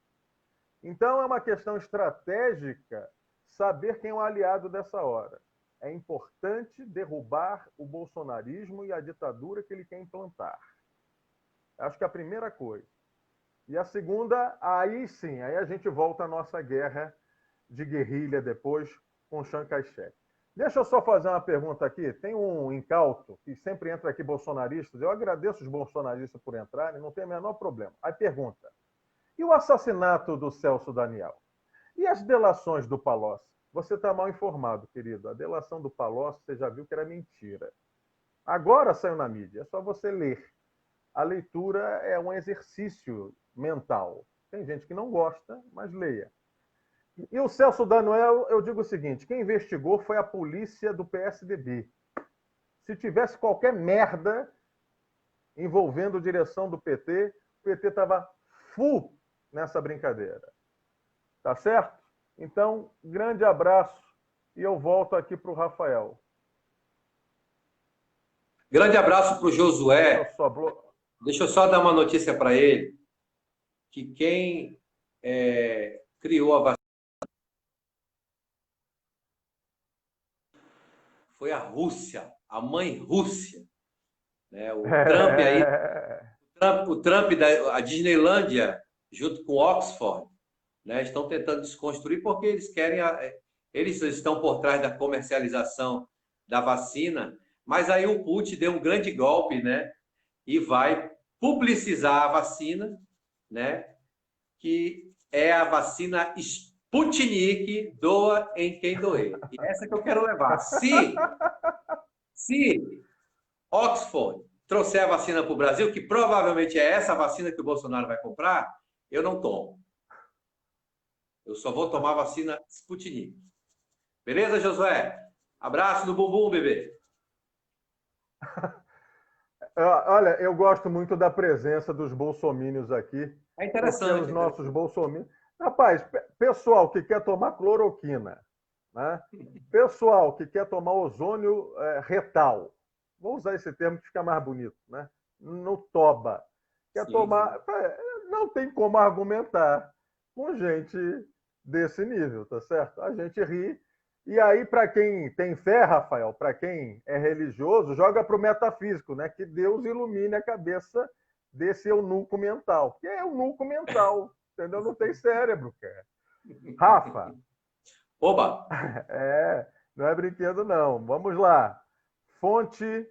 Então, é uma questão estratégica saber quem é o aliado dessa hora. É importante derrubar o bolsonarismo e a ditadura que ele quer implantar. Acho que é a primeira coisa. E a segunda, aí sim, aí a gente volta à nossa guerra de guerrilha depois com Chiang Kai-shek. Deixa eu só fazer uma pergunta aqui. Tem um incauto que sempre entra aqui bolsonaristas. Eu agradeço os bolsonaristas por entrarem, não tem o menor problema. Aí pergunta, e o assassinato do Celso Daniel? E as delações do Palocci? Você está mal informado, querido. A delação do Palocci, você já viu que era mentira. Agora saiu na mídia, é só você ler. A leitura é um exercício mental. Tem gente que não gosta, mas leia. E o Celso Daniel, eu digo o seguinte, quem investigou foi a polícia do PSDB. Se tivesse qualquer merda envolvendo direção do PT, o PT estava full nessa brincadeira. Tá certo? Então, grande abraço e eu volto aqui para o Rafael. Grande abraço para o Josué. Deixa eu só dar uma notícia para ele, que quem criou a vacina foi a Rússia, a mãe Rússia. Né? O Trump aí, o Trump da Disneylândia, junto com Oxford, né? Estão tentando desconstruir porque eles querem, eles estão por trás da comercialização da vacina, mas aí o Putin deu um grande golpe, né? E vai publicizar a vacina, né? Que é a vacina Sputnik, doa em quem doer. E essa que eu quero levar. Se Oxford trouxer a vacina para o Brasil, que provavelmente é essa vacina que o Bolsonaro vai comprar, eu não tomo. Eu só vou tomar a vacina Sputnik. Beleza, Josué? Abraço no bumbum, bebê. Olha, eu gosto muito da presença dos bolsomínios aqui. É interessante. Porque os nossos bolsomínios... Rapaz, pessoal que quer tomar cloroquina, né? Pessoal que quer tomar ozônio retal, vou usar esse termo que fica mais bonito, né? No toba. Quer tomar... Não tem como argumentar com gente desse nível, tá certo? A gente ri. E aí, para quem tem fé, Rafael, para quem é religioso, joga para o metafísico, né? Que Deus ilumine a cabeça desse eunuco mental. Que é eunuco mental, entendeu? Não tem cérebro, cara. Rafa. Oba! Não é brinquedo, não. Vamos lá. Fonte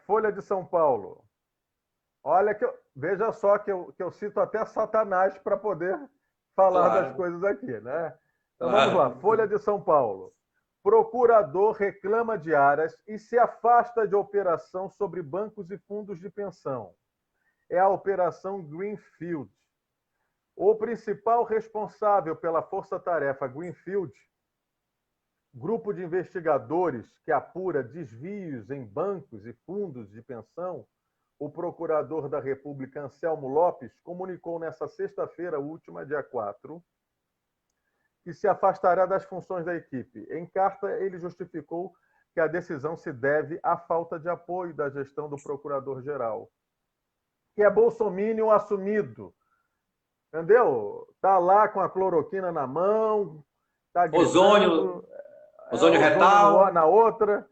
Folha de São Paulo. Olha, veja só que eu cito até Satanás para poder falar das coisas aqui, né? Então vamos lá. Folha de São Paulo. Procurador reclama de Aras e se afasta de operação sobre bancos e fundos de pensão. É a Operação Greenfield. O principal responsável pela força-tarefa Greenfield, grupo de investigadores que apura desvios em bancos e fundos de pensão, o procurador da República, Anselmo Lopes, comunicou nesta sexta-feira última, dia 4, que se afastará das funções da equipe. Em carta, ele justificou que a decisão se deve à falta de apoio da gestão do procurador-geral, que é bolsominion assumido. Entendeu? Está lá com a cloroquina na mão, está gritando... Ozônio retal. Na outra.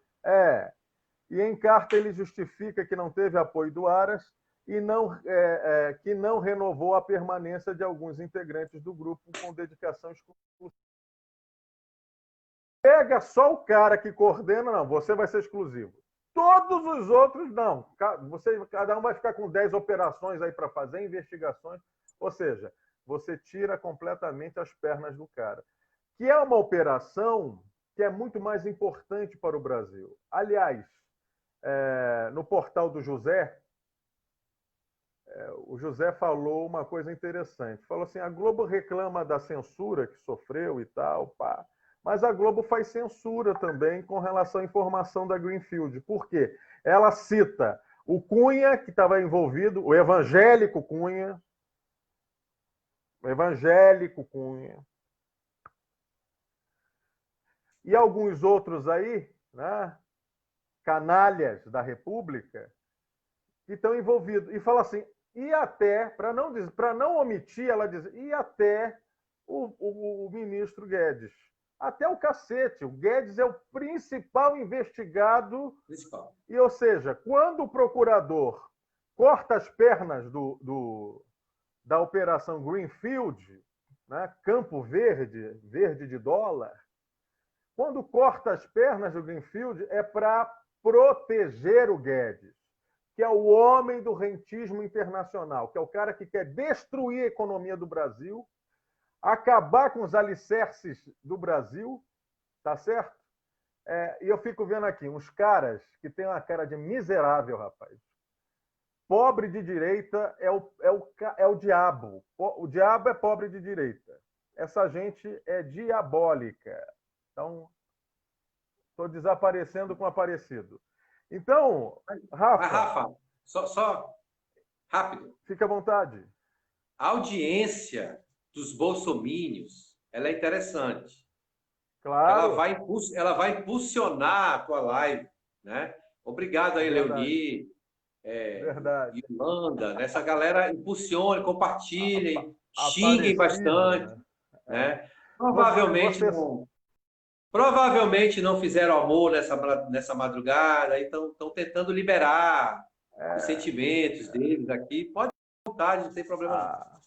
E em carta ele justifica que não teve apoio do Aras e que não renovou a permanência de alguns integrantes do grupo com dedicação exclusiva. Pega só o cara que coordena, não, você vai ser exclusivo. Todos os outros, não. Cada um vai ficar com 10 operações aí para fazer, investigações. Ou seja, você tira completamente as pernas do cara. Que é uma operação que é muito mais importante para o Brasil. Aliás, no portal do José, o José falou uma coisa interessante. Falou assim, a Globo reclama da censura que sofreu e tal, pá. Mas a Globo faz censura também com relação à informação da Greenfield. Por quê? Ela cita o Cunha, que estava envolvido, o evangélico Cunha, e alguns outros aí, né, canalhas da República, que estão envolvidos. E fala assim, e até, para não omitir, ela diz, e até o ministro Guedes. Até o cacete. O Guedes é o principal investigado. E, ou seja, quando o procurador corta as pernas da Operação Greenfield, né, Campo Verde, verde de dólar, quando corta as pernas do Greenfield é para proteger o Guedes, que é o homem do rentismo internacional, que é o cara que quer destruir a economia do Brasil, acabar com os alicerces do Brasil, tá certo? E eu fico vendo aqui uns caras que têm uma cara de miserável, rapaz. Pobre de direita é o diabo. O diabo é pobre de direita. Essa gente é diabólica. Então, estou desaparecendo com Aparecido. Então, Rafa... Rafa, só Rápido. Fique à vontade. A audiência dos bolsomínios, ela é interessante. Claro. Ela vai impulsionar a tua live, né? Obrigado aí, Verdade. Leoni, Verdade. Yolanda, né? Essa galera impulsione, compartilhem, xinguem Aparecido, bastante, né? né? Você... Provavelmente não fizeram amor nessa madrugada, e estão tentando liberar os sentimentos deles aqui. Pode ter vontade, não tem problema não.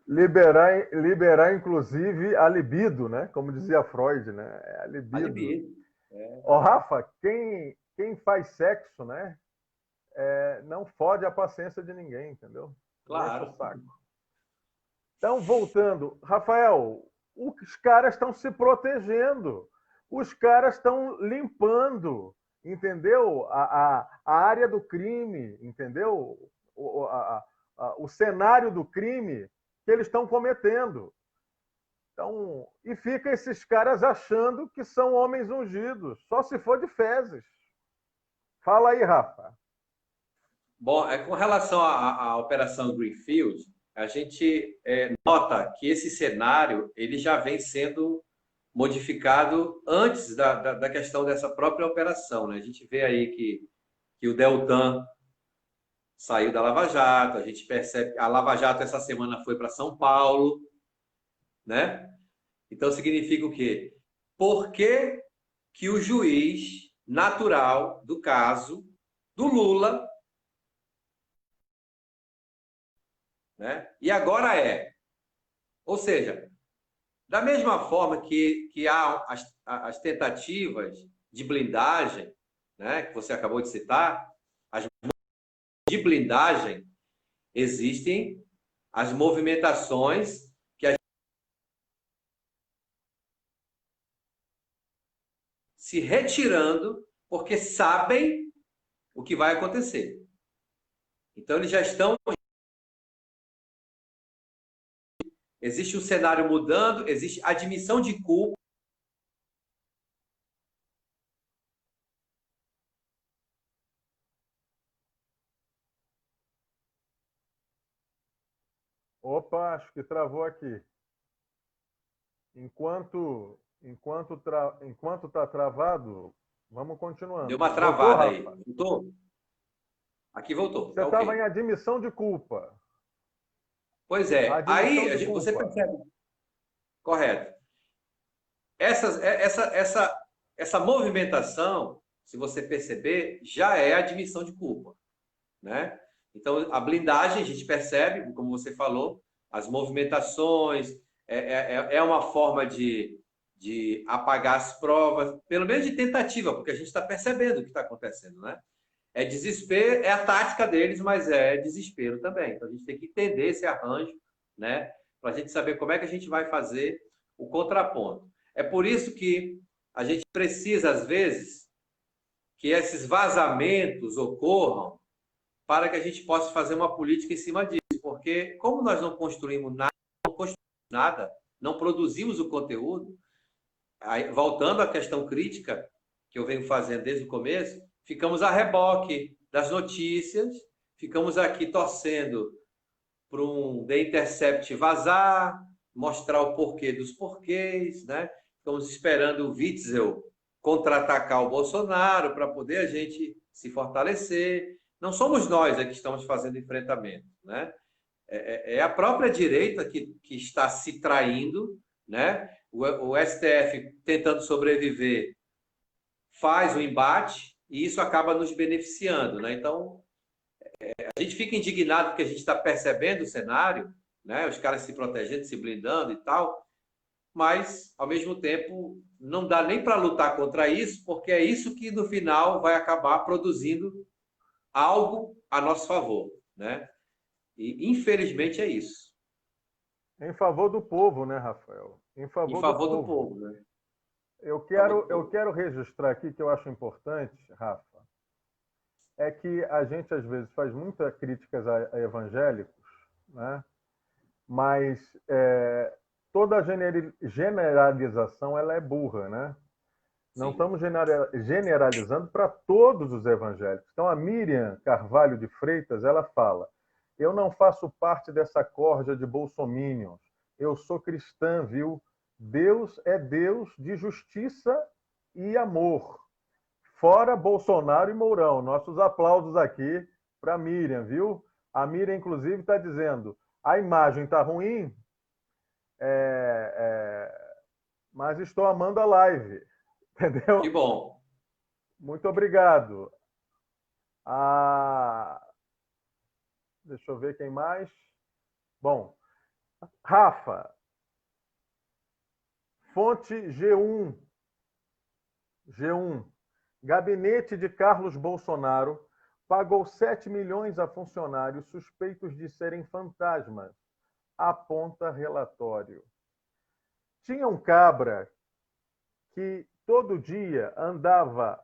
Liberar, inclusive, a libido, né? Como dizia Freud, né? A A libido. libido. Ó, Rafa, quem faz sexo, né? Não fode a paciência de ninguém, entendeu? Não enche o Claro. saco. Então, voltando, Rafael, os caras estão se protegendo, os caras estão limpando, entendeu? A área do crime, entendeu? O cenário do crime que eles estão cometendo. Então, e fica esses caras achando que são homens ungidos, só se for de fezes. Fala aí, Rafa. Bom, com relação à Operação Greenfield, a gente nota que esse cenário ele já vem sendo modificado antes da questão dessa própria operação. Né? A gente vê aí que o Deltan saiu da Lava Jato, a gente percebe que a Lava Jato essa semana foi para São Paulo, né? Então significa o quê? Por que que o juiz natural do caso do Lula, né? E agora ou seja, da mesma forma que há as tentativas de blindagem, né, que você acabou de citar, as de blindagem, existem as movimentações que a gente se retirando porque sabem o que vai acontecer. Então, eles já estão. Existe um cenário mudando, existe admissão de culpa. Opa, acho que travou aqui. Enquanto está travado, vamos Deu continuando. uma Voltou, travada aí. Rafa? Voltou? Aqui voltou, Você tá estava em ok. admissão de culpa. Pois A é. admissão de Aí você culpa. percebe. Correto. Essa movimentação, se você perceber, já é admissão de culpa, né? Então, a blindagem, a gente percebe, como você falou, as movimentações, é uma forma de apagar as provas, pelo menos de tentativa, porque a gente está percebendo o que está acontecendo, né? É desespero, é a tática deles, mas é desespero também. Então, a gente tem que entender esse arranjo, né? Para a gente saber como é que a gente vai fazer o contraponto. É por isso que a gente precisa, às vezes, que esses vazamentos ocorram para que a gente possa fazer uma política em cima disso. Porque, como nós não construímos nada, não produzimos o conteúdo, aí, voltando à questão crítica que eu venho fazendo desde o começo, ficamos a reboque das notícias, ficamos aqui torcendo para um The Intercept vazar, mostrar o porquê dos porquês, né? Ficamos esperando o Witzel contra-atacar o Bolsonaro para poder a gente se fortalecer. Não somos nós que estamos fazendo enfrentamento, né? É a própria direita que está se traindo, né? O STF tentando sobreviver faz o embate e isso acaba nos beneficiando, né? Então, a gente fica indignado porque a gente está percebendo o cenário, né? Os caras se protegendo, se blindando e tal, mas, ao mesmo tempo, não dá nem para lutar contra isso, porque é isso que, no final, vai acabar produzindo algo a nosso favor, né? E, infelizmente, é isso. Em favor do povo, né, Rafael? Em Em favor do favor do povo. povo, né? Eu Em favor do quero, eu povo. quero registrar aqui que eu acho importante, Rafa, é que a gente às vezes faz muitas críticas a evangélicos, né? Mas toda generalização ela é burra, né? Não sim. estamos generalizando para todos os evangélicos. Então, a Miriam Carvalho de Freitas, ela fala: eu não faço parte dessa corja de bolsominions. Eu sou cristã, viu? Deus é Deus de justiça e amor. Fora Bolsonaro e Mourão. Nossos aplausos aqui para Miriam, viu? A Miriam, inclusive, está dizendo: a imagem está ruim, mas estou amando a live. Que Entendeu? bom. Muito obrigado. Ah, deixa eu ver quem mais. Bom, Rafa, fonte G1. G1. Gabinete de Carlos Bolsonaro pagou 7 milhões a funcionários suspeitos de serem fantasmas, aponta relatório. Tinha um cabra que todo dia andava,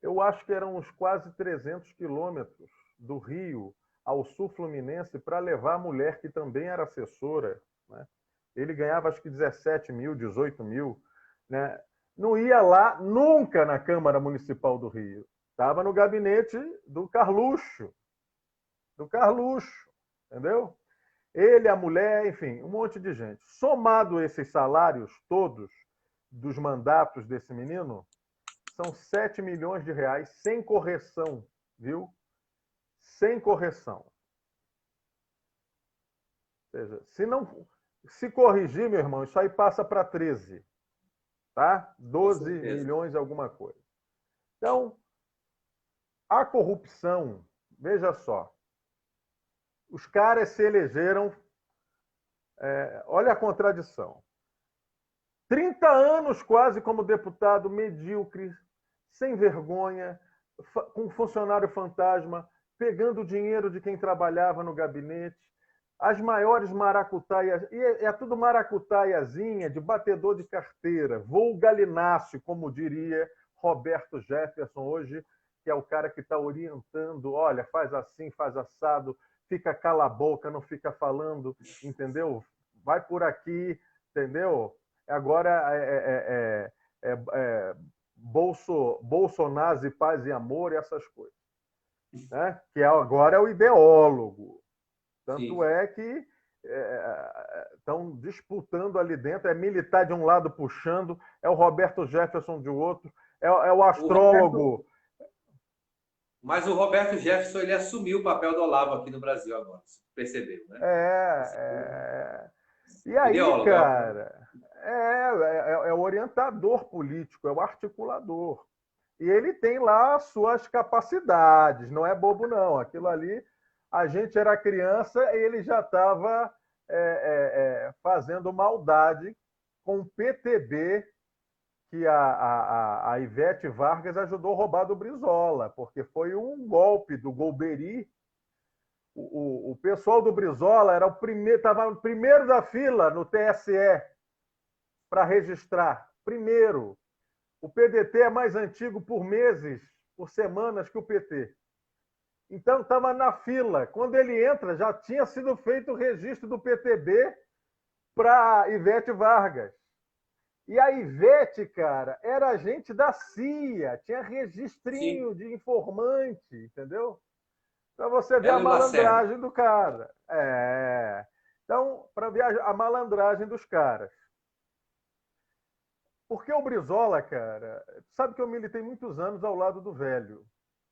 eu acho que eram uns quase 300 quilômetros do Rio ao sul fluminense para levar a mulher que também era assessora, né? Ele ganhava acho que 17 mil, 18 mil, né? Não ia lá nunca na Câmara Municipal do Rio. Estava no gabinete do Carluxo, entendeu? Ele, a mulher, enfim, um monte de gente. Somado esses salários todos dos mandatos desse menino, são 7 milhões de reais sem correção, viu? Sem correção. Ou seja, se corrigir, meu irmão, isso aí passa para 13, tá? Com 12 certeza. milhões alguma coisa. Então, a corrupção, veja só, os caras se elegeram, olha a contradição. 30 anos quase como deputado medíocre, sem vergonha, com funcionário fantasma, pegando o dinheiro de quem trabalhava no gabinete, as maiores maracutaias, e é tudo maracutaiazinha de batedor de carteira, voo galináceo, como diria Roberto Jefferson hoje, que é o cara que está orientando, olha, faz assim, faz assado, fica cala a boca, não fica falando, entendeu? Vai por aqui, entendeu? Agora Bolsonaro, paz e amor e essas coisas, né? Que agora é o ideólogo. Tanto Sim. é que estão disputando ali dentro, é militar de um lado puxando, é o Roberto Jefferson de outro, é o O Roberto, astrólogo. mas o Roberto Jefferson ele assumiu o papel do Olavo aqui no Brasil agora, você percebeu, né? É, Esse é, E aí, ideólogo, cara, é o orientador político, é o articulador. E ele tem lá as suas capacidades, não é bobo, não. Aquilo ali, a gente era criança e ele já estava fazendo maldade com o PTB, que a Ivete Vargas ajudou a roubar do Brizola, porque foi um golpe do Golbery. O pessoal do Brizola era o primeiro, estava no primeiro da fila no TSE para registrar. Primeiro. O PDT é mais antigo por meses, por semanas que o PT. Então, estava na fila. Quando ele entra, já tinha sido feito o registro do PTB para Ivete Vargas. E a Ivete, cara, era agente da CIA, tinha sim, registrinho de informante, entendeu? Para você ver a ela e o Lacerda. malandragem do cara. Então, para ver a malandragem dos caras. Porque o Brizola, cara, sabe que eu militei muitos anos ao lado do velho.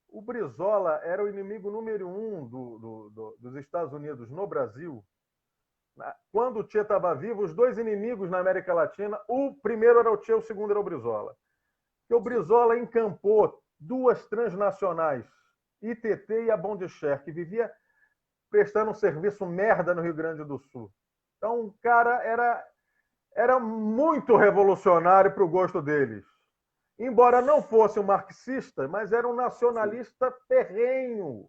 O Brizola era o inimigo número um dos Estados Unidos no Brasil. Quando o Che estava vivo, os dois inimigos na América Latina, o primeiro era o Che, o segundo era o Brizola. Porque o Sim, Brizola encampou duas transnacionais, ITT e a Bondcher, que vivia prestando um serviço merda no Rio Grande do Sul. Então, o cara era muito revolucionário para o gosto deles. Embora não fosse um marxista, mas era um sim, nacionalista ferrenho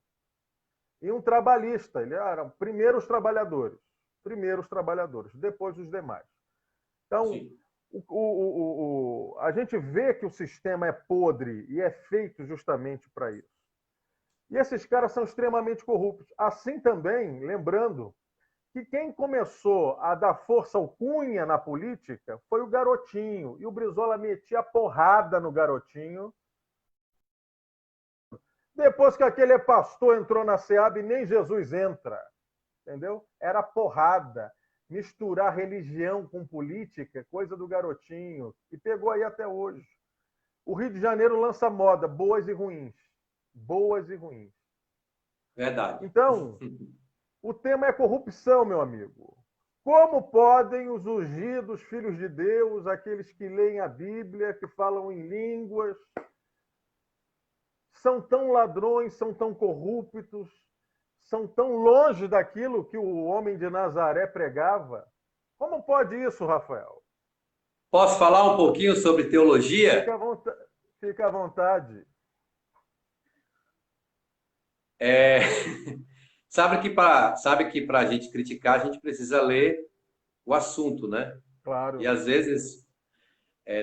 e um trabalhista. Ele era primeiros trabalhadores, depois os demais. Então, sim, a gente vê que o sistema é podre e é feito justamente para isso. E esses caras são extremamente corruptos. Assim também, lembrando, que que quem começou a dar força ao Cunha na política foi o Garotinho. E o Brizola metia porrada no Garotinho. Depois que aquele pastor entrou na SEAB, nem Jesus entra. Entendeu? Era porrada. Misturar religião com política, coisa do Garotinho. E pegou aí até hoje. O Rio de Janeiro lança moda, boas e ruins. Boas e ruins. Verdade. Então, o tema é corrupção, meu amigo. Como podem os ungidos filhos de Deus, aqueles que leem a Bíblia, que falam em línguas, são tão ladrões, são tão corruptos, são tão longe daquilo que o homem de Nazaré pregava? Como pode isso, Rafael? Posso falar um pouquinho sobre teologia? Fica à vontade. Sabe que para a gente criticar, a gente precisa ler o assunto, né? Claro. E às vezes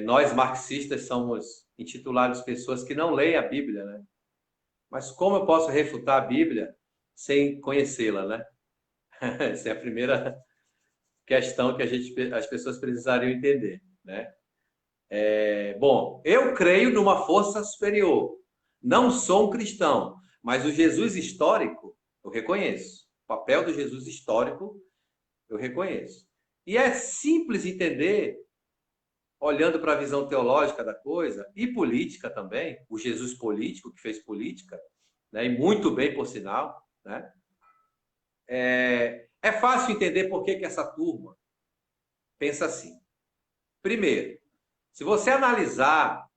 nós marxistas somos intitulados pessoas que não leem a Bíblia, né? Mas como eu posso refutar a Bíblia sem conhecê-la, né? Essa é a primeira questão que as pessoas precisariam entender, né? Bom, eu creio numa força superior. Não sou um cristão, mas o Jesus histórico eu reconheço. O papel do Jesus histórico eu reconheço. E é simples entender, olhando para a visão teológica da coisa, e política também, o Jesus político, que fez política, né, e muito bem, por sinal, né? É fácil entender por que essa turma pensa assim. Primeiro, se você analisar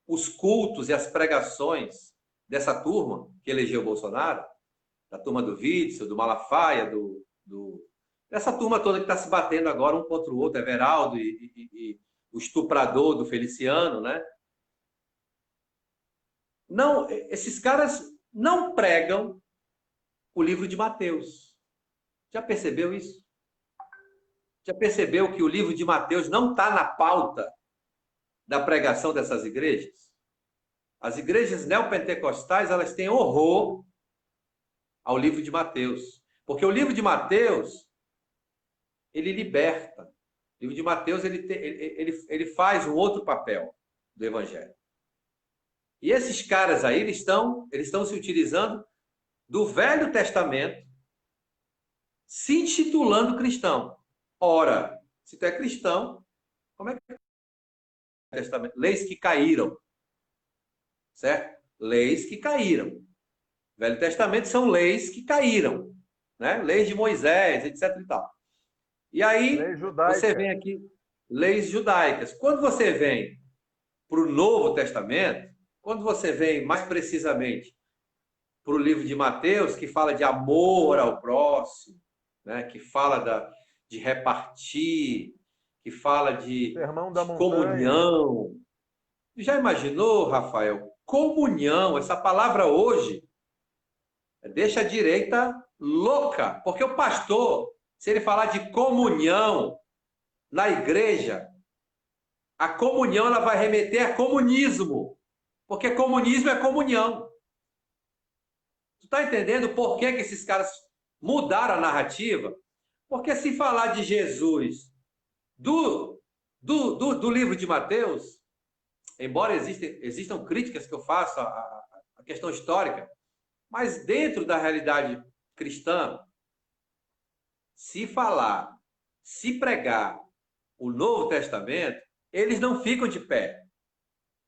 os cultos e as pregações dessa turma que elegeu o Bolsonaro, da turma do Witzel, do Malafaia, dessa turma toda que está se batendo agora um contra o outro, Everaldo e o estuprador do Feliciano, né? Não, esses caras não pregam o livro de Mateus. Já percebeu isso? Já percebeu que o livro de Mateus não está na pauta da pregação dessas igrejas? As igrejas neopentecostais, elas têm horror ao livro de Mateus. Porque o livro de Mateus, ele liberta. O livro de Mateus, ele faz um outro papel do evangelho. E esses caras aí, eles estão se utilizando do Velho Testamento, se intitulando cristão. Ora, se tu é cristão, como é que é o Testamento? Leis que caíram. Certo? Leis que caíram. Velho Testamento são leis que caíram, né? Leis de Moisés, etc. e tal. E aí, você vem aqui, leis judaicas. Quando você vem para o Novo Testamento, quando você vem mais precisamente para o livro de Mateus, que fala de amor ao próximo, né? Que fala de repartir, que fala de comunhão. Já imaginou, Rafael? Comunhão, essa palavra hoje deixa a direita louca, porque o pastor, se ele falar de comunhão na igreja, a comunhão ela vai remeter a comunismo, porque comunismo é comunhão. Tu tá entendendo por que esses caras mudaram a narrativa? Porque se falar de Jesus do livro de Mateus, embora existam críticas que eu faço à questão histórica, mas dentro da realidade cristã, se falar, se pregar o Novo Testamento, eles não ficam de pé.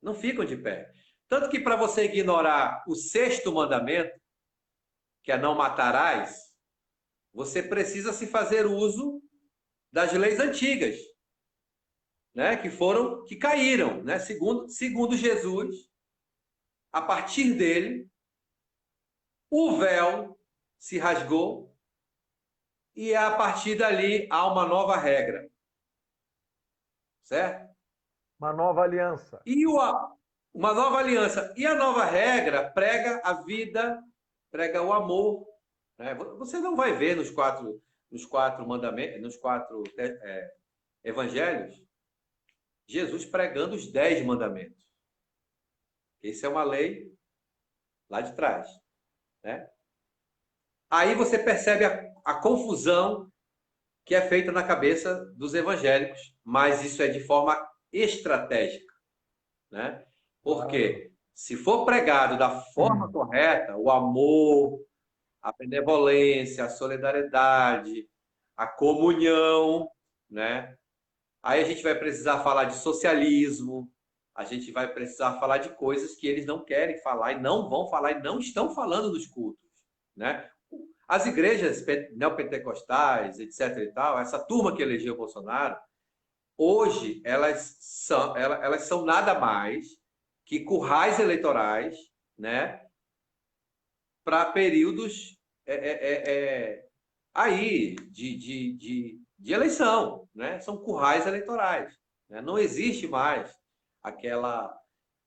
Não ficam de pé. Tanto que para você ignorar o sexto mandamento, que é não matarás, você precisa se fazer uso das leis antigas, né? Que caíram, né? Segundo Jesus, a partir dele, o véu se rasgou e a partir dali há uma nova regra. Certo? Uma nova aliança. Uma nova aliança. E a nova regra prega a vida, prega o amor. Né? Você não vai ver nos quatro mandamentos, nos quatro evangelhos, Jesus pregando os 10 mandamentos. Isso é uma lei lá de trás. Né? Aí você percebe a confusão que é feita na cabeça dos evangélicos, mas isso é de forma estratégica, né? Porque se for pregado da forma correta, o amor, a benevolência, a solidariedade, a comunhão, né? Aí a gente vai precisar falar de socialismo, a gente vai precisar falar de coisas que eles não querem falar e não vão falar e não estão falando nos cultos, né? As igrejas neopentecostais, etc e tal, essa turma que elegeu o Bolsonaro, hoje elas são nada mais que currais eleitorais, né? Para períodos aí de eleição, né? São currais eleitorais, né? Não existe mais aquela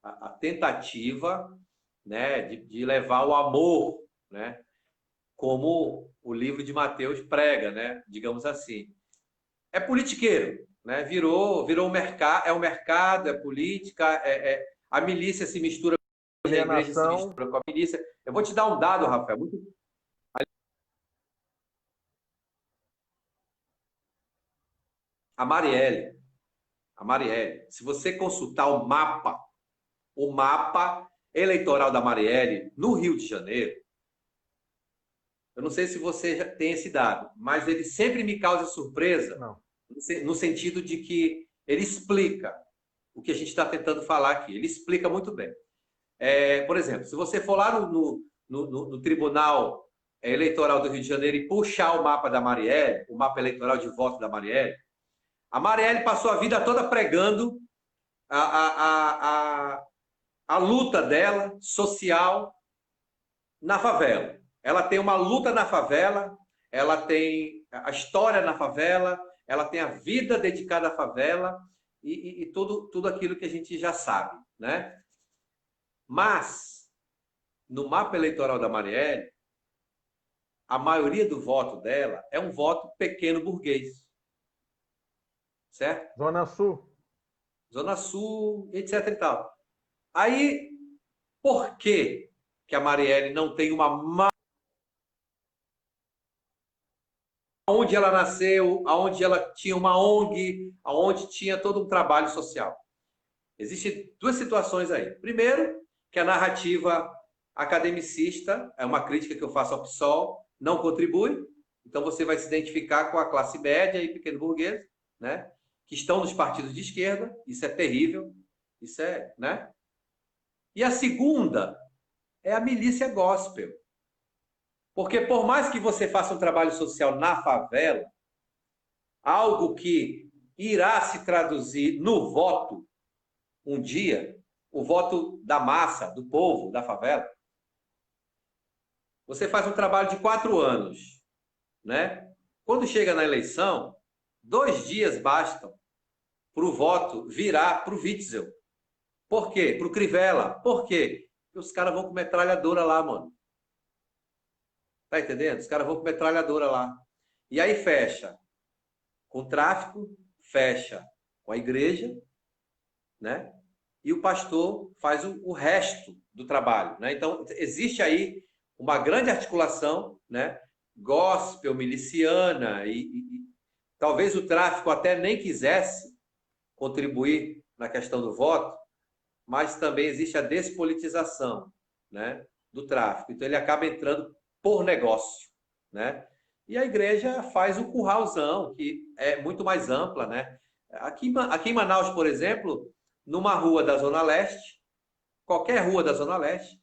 a tentativa, né, de levar o amor, né, como o livro de Mateus prega, né, digamos assim. É politiqueiro, né? Virou mercado, é o mercado, é política, a milícia se mistura, a igreja se mistura com a milícia. Eu vou te dar um dado, Rafael, muito. A Marielle, se você consultar o mapa eleitoral da Marielle no Rio de Janeiro, eu não sei se você já tem esse dado, mas ele sempre me causa surpresa, Não. no sentido de que ele explica o que a gente está tentando falar aqui. Ele explica muito bem. Por exemplo, se você for lá no Tribunal Eleitoral do Rio de Janeiro e puxar o mapa da Marielle, o mapa eleitoral de voto da Marielle, a Marielle passou a vida toda pregando a luta dela social na favela. Ela tem uma luta na favela, ela tem a história na favela, ela tem a vida dedicada à favela e tudo aquilo que a gente já sabe, né? Mas, no mapa eleitoral da Marielle, a maioria do voto dela é um voto pequeno burguês. Certo? Zona Sul. Zona Sul, etc e tal. Aí, por que a Marielle não tem uma... Onde ela nasceu, aonde ela tinha uma ONG, aonde tinha todo um trabalho social. Existem duas situações aí. Primeiro, que a narrativa academicista, é uma crítica que eu faço ao PSOL, não contribui. Então você vai se identificar com a classe média e pequeno burguês, né? Que estão nos partidos de esquerda. Isso é terrível. Isso é, né? E a segunda é a milícia gospel. Porque por mais que você faça um trabalho social na favela, algo que irá se traduzir no voto um dia, o voto da massa, do povo, da favela, você faz um trabalho de 4 anos, né? Quando chega na eleição, 2 dias bastam para o voto virar para o Witzel. Por quê? Para o Crivella. Por quê? Porque os caras vão com metralhadora lá, mano. Tá entendendo? Os caras vão com metralhadora lá. E aí fecha com o tráfico, fecha com a igreja, né? E o pastor faz o resto do trabalho, né? Então, existe aí uma grande articulação, né? Gospel, miliciana e talvez o tráfico até nem quisesse contribuir na questão do voto, mas também existe a despolitização, né, do tráfico. Então, ele acaba entrando por negócio, né? E a igreja faz um curralzão, que é muito mais ampla, né? Aqui em Manaus, por exemplo, numa rua da Zona Leste, qualquer rua da Zona Leste,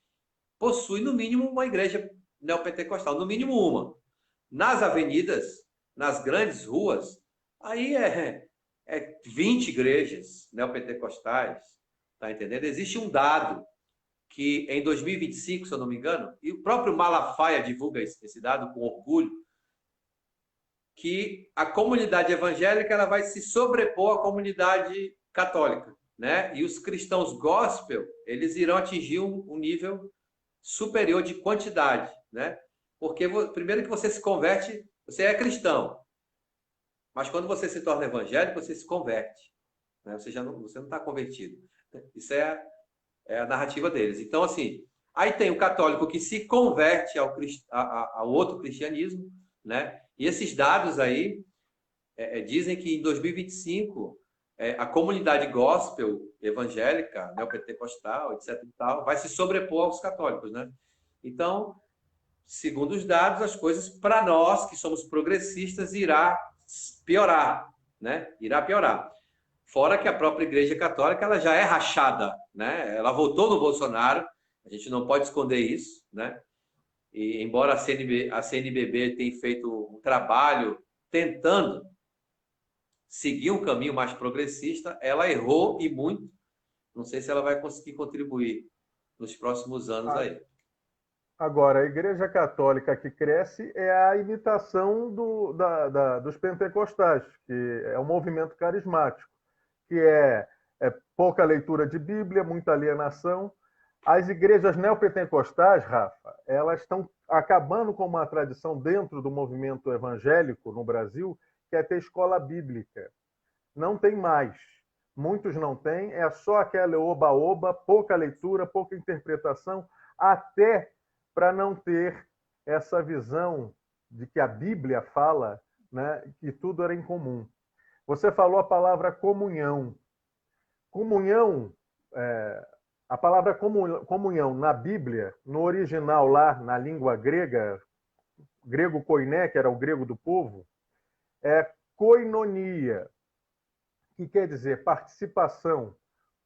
possui no mínimo uma igreja neopentecostal, no mínimo uma. Nas avenidas, nas grandes ruas, aí é 20 igrejas neopentecostais, tá entendendo? Existe um dado que em 2025, se eu não me engano, e o próprio Malafaia divulga esse dado com orgulho, que a comunidade evangélica ela vai se sobrepor à comunidade católica, né? E os cristãos gospel, eles irão atingir um nível superior de quantidade, né? Porque primeiro que você se converte, você é cristão, mas quando você se torna evangélico, você se converte, né? Você não está convertido. Isso é a narrativa deles. Então, assim, aí tem o católico que se converte ao outro cristianismo, né? E esses dados aí, Dizem que em 2025 a comunidade gospel evangélica, neopentecostal, etc. e tal, vai se sobrepor aos católicos, né? Então, segundo os dados, as coisas para nós que somos progressistas irá piorar, né? Irá piorar. Fora que a própria Igreja Católica ela já é rachada, né? Ela votou no Bolsonaro, a gente não pode esconder isso, né? E embora a CNBB tenha feito um trabalho tentando seguir um caminho mais progressista, ela errou e muito. Não sei se ela vai conseguir contribuir nos próximos anos aí. Agora, a Igreja Católica que cresce é a imitação dos pentecostais, que é um movimento carismático, que é pouca leitura de Bíblia, muita alienação. As igrejas neopentecostais, Rafa, elas estão acabando com uma tradição dentro do movimento evangélico no Brasil, que é ter escola bíblica. Não tem mais. Muitos não têm, é só aquela oba-oba, pouca leitura, pouca interpretação, até para não ter essa visão de que a Bíblia fala, né, que tudo era em comum. Você falou a palavra comunhão. Comunhão, a palavra comunhão na Bíblia, no original lá, na língua grega, grego koiné, que era o grego do povo, é koinonia, que quer dizer participação,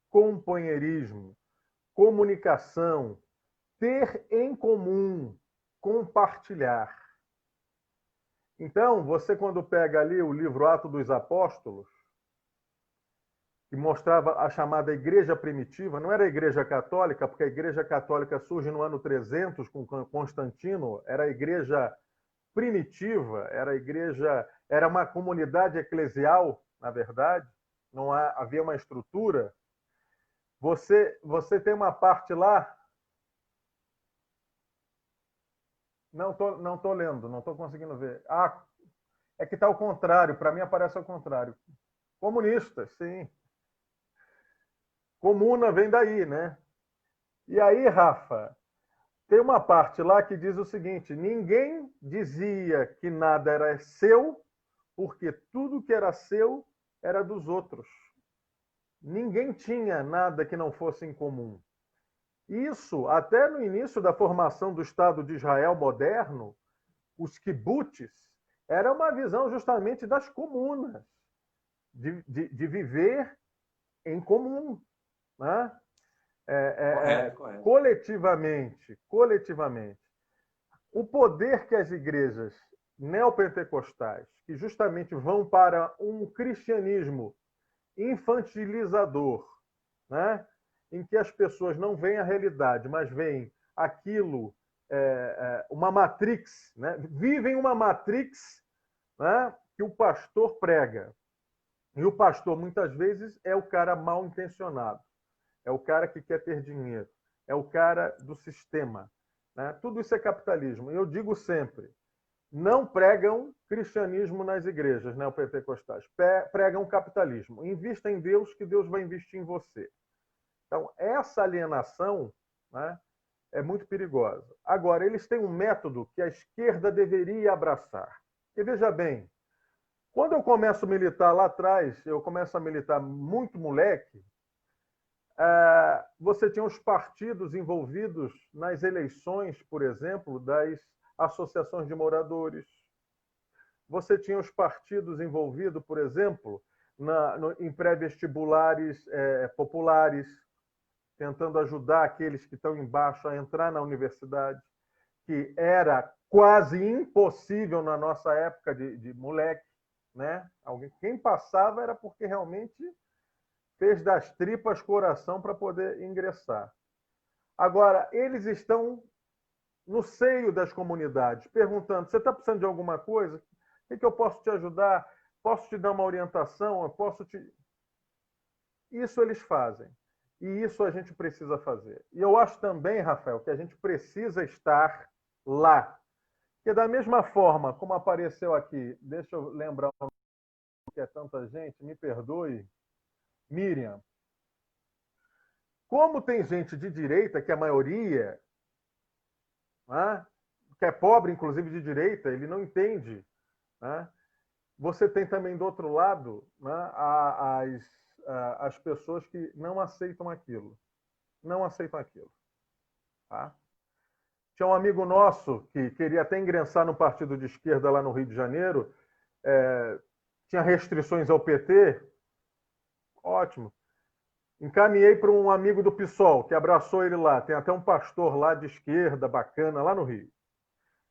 companheirismo, comunicação, ter em comum, compartilhar. Então, você quando pega ali o livro Atos dos Apóstolos, que mostrava a chamada igreja primitiva, não era a igreja católica, porque a igreja católica surge no ano 300 com Constantino, era a igreja primitiva, era uma comunidade eclesial, na verdade, não havia uma estrutura. Você tem uma parte lá. Não tô lendo, não estou conseguindo ver. É que está ao contrário, para mim aparece ao contrário. Comunistas, sim. Comuna vem daí, né? E aí, Rafa, tem uma parte lá que diz o seguinte: ninguém dizia que nada era seu, porque tudo que era seu era dos outros. Ninguém tinha nada que não fosse em comum. Isso, até no início da formação do Estado de Israel moderno, os kibbutz, era uma visão justamente das comunas, de viver em comum, né? Correto. Coletivamente. O poder que as igrejas neopentecostais, que justamente vão para um cristianismo infantilizador, né? Em que as pessoas não veem a realidade, mas veem aquilo, uma matrix, né? Vivem uma matrix, né? Que o pastor prega. E o pastor, muitas vezes, é o cara mal intencionado, é o cara que quer ter dinheiro, é o cara do sistema, né? Tudo isso é capitalismo. E eu digo sempre, não pregam cristianismo nas igrejas neopentecostais, pregam capitalismo. Invista em Deus, que Deus vai investir em você. Então, essa alienação, né, é muito perigosa. Agora, eles têm um método que a esquerda deveria abraçar. E veja bem, quando eu começo a militar lá atrás, eu começo a militar muito moleque, você tinha os partidos envolvidos nas eleições, por exemplo, das associações de moradores. Você tinha os partidos envolvidos, por exemplo, em pré-vestibulares populares, tentando ajudar aqueles que estão embaixo a entrar na universidade, que era quase impossível na nossa época de moleque, né? Quem passava era porque realmente fez das tripas coração para poder ingressar. Agora, eles estão no seio das comunidades, perguntando: você está precisando de alguma coisa? O que eu posso te ajudar? Posso te dar uma orientação? Eu posso te... Isso eles fazem. E isso a gente precisa fazer. E eu acho também, Rafael, que a gente precisa estar lá. Porque da mesma forma como apareceu aqui, deixa eu lembrar que é tanta gente, me perdoe, Miriam. Como tem gente de direita, que a maioria, né, que é pobre, inclusive de direita, ele não entende, né, você tem também do outro lado, né, as pessoas que não aceitam aquilo. Não aceitam aquilo. Tá? Tinha um amigo nosso que queria até ingressar no partido de esquerda lá no Rio de Janeiro, tinha restrições ao PT. Ótimo. Encaminhei para um amigo do PSOL, que abraçou ele lá. Tem até um pastor lá de esquerda, bacana, lá no Rio.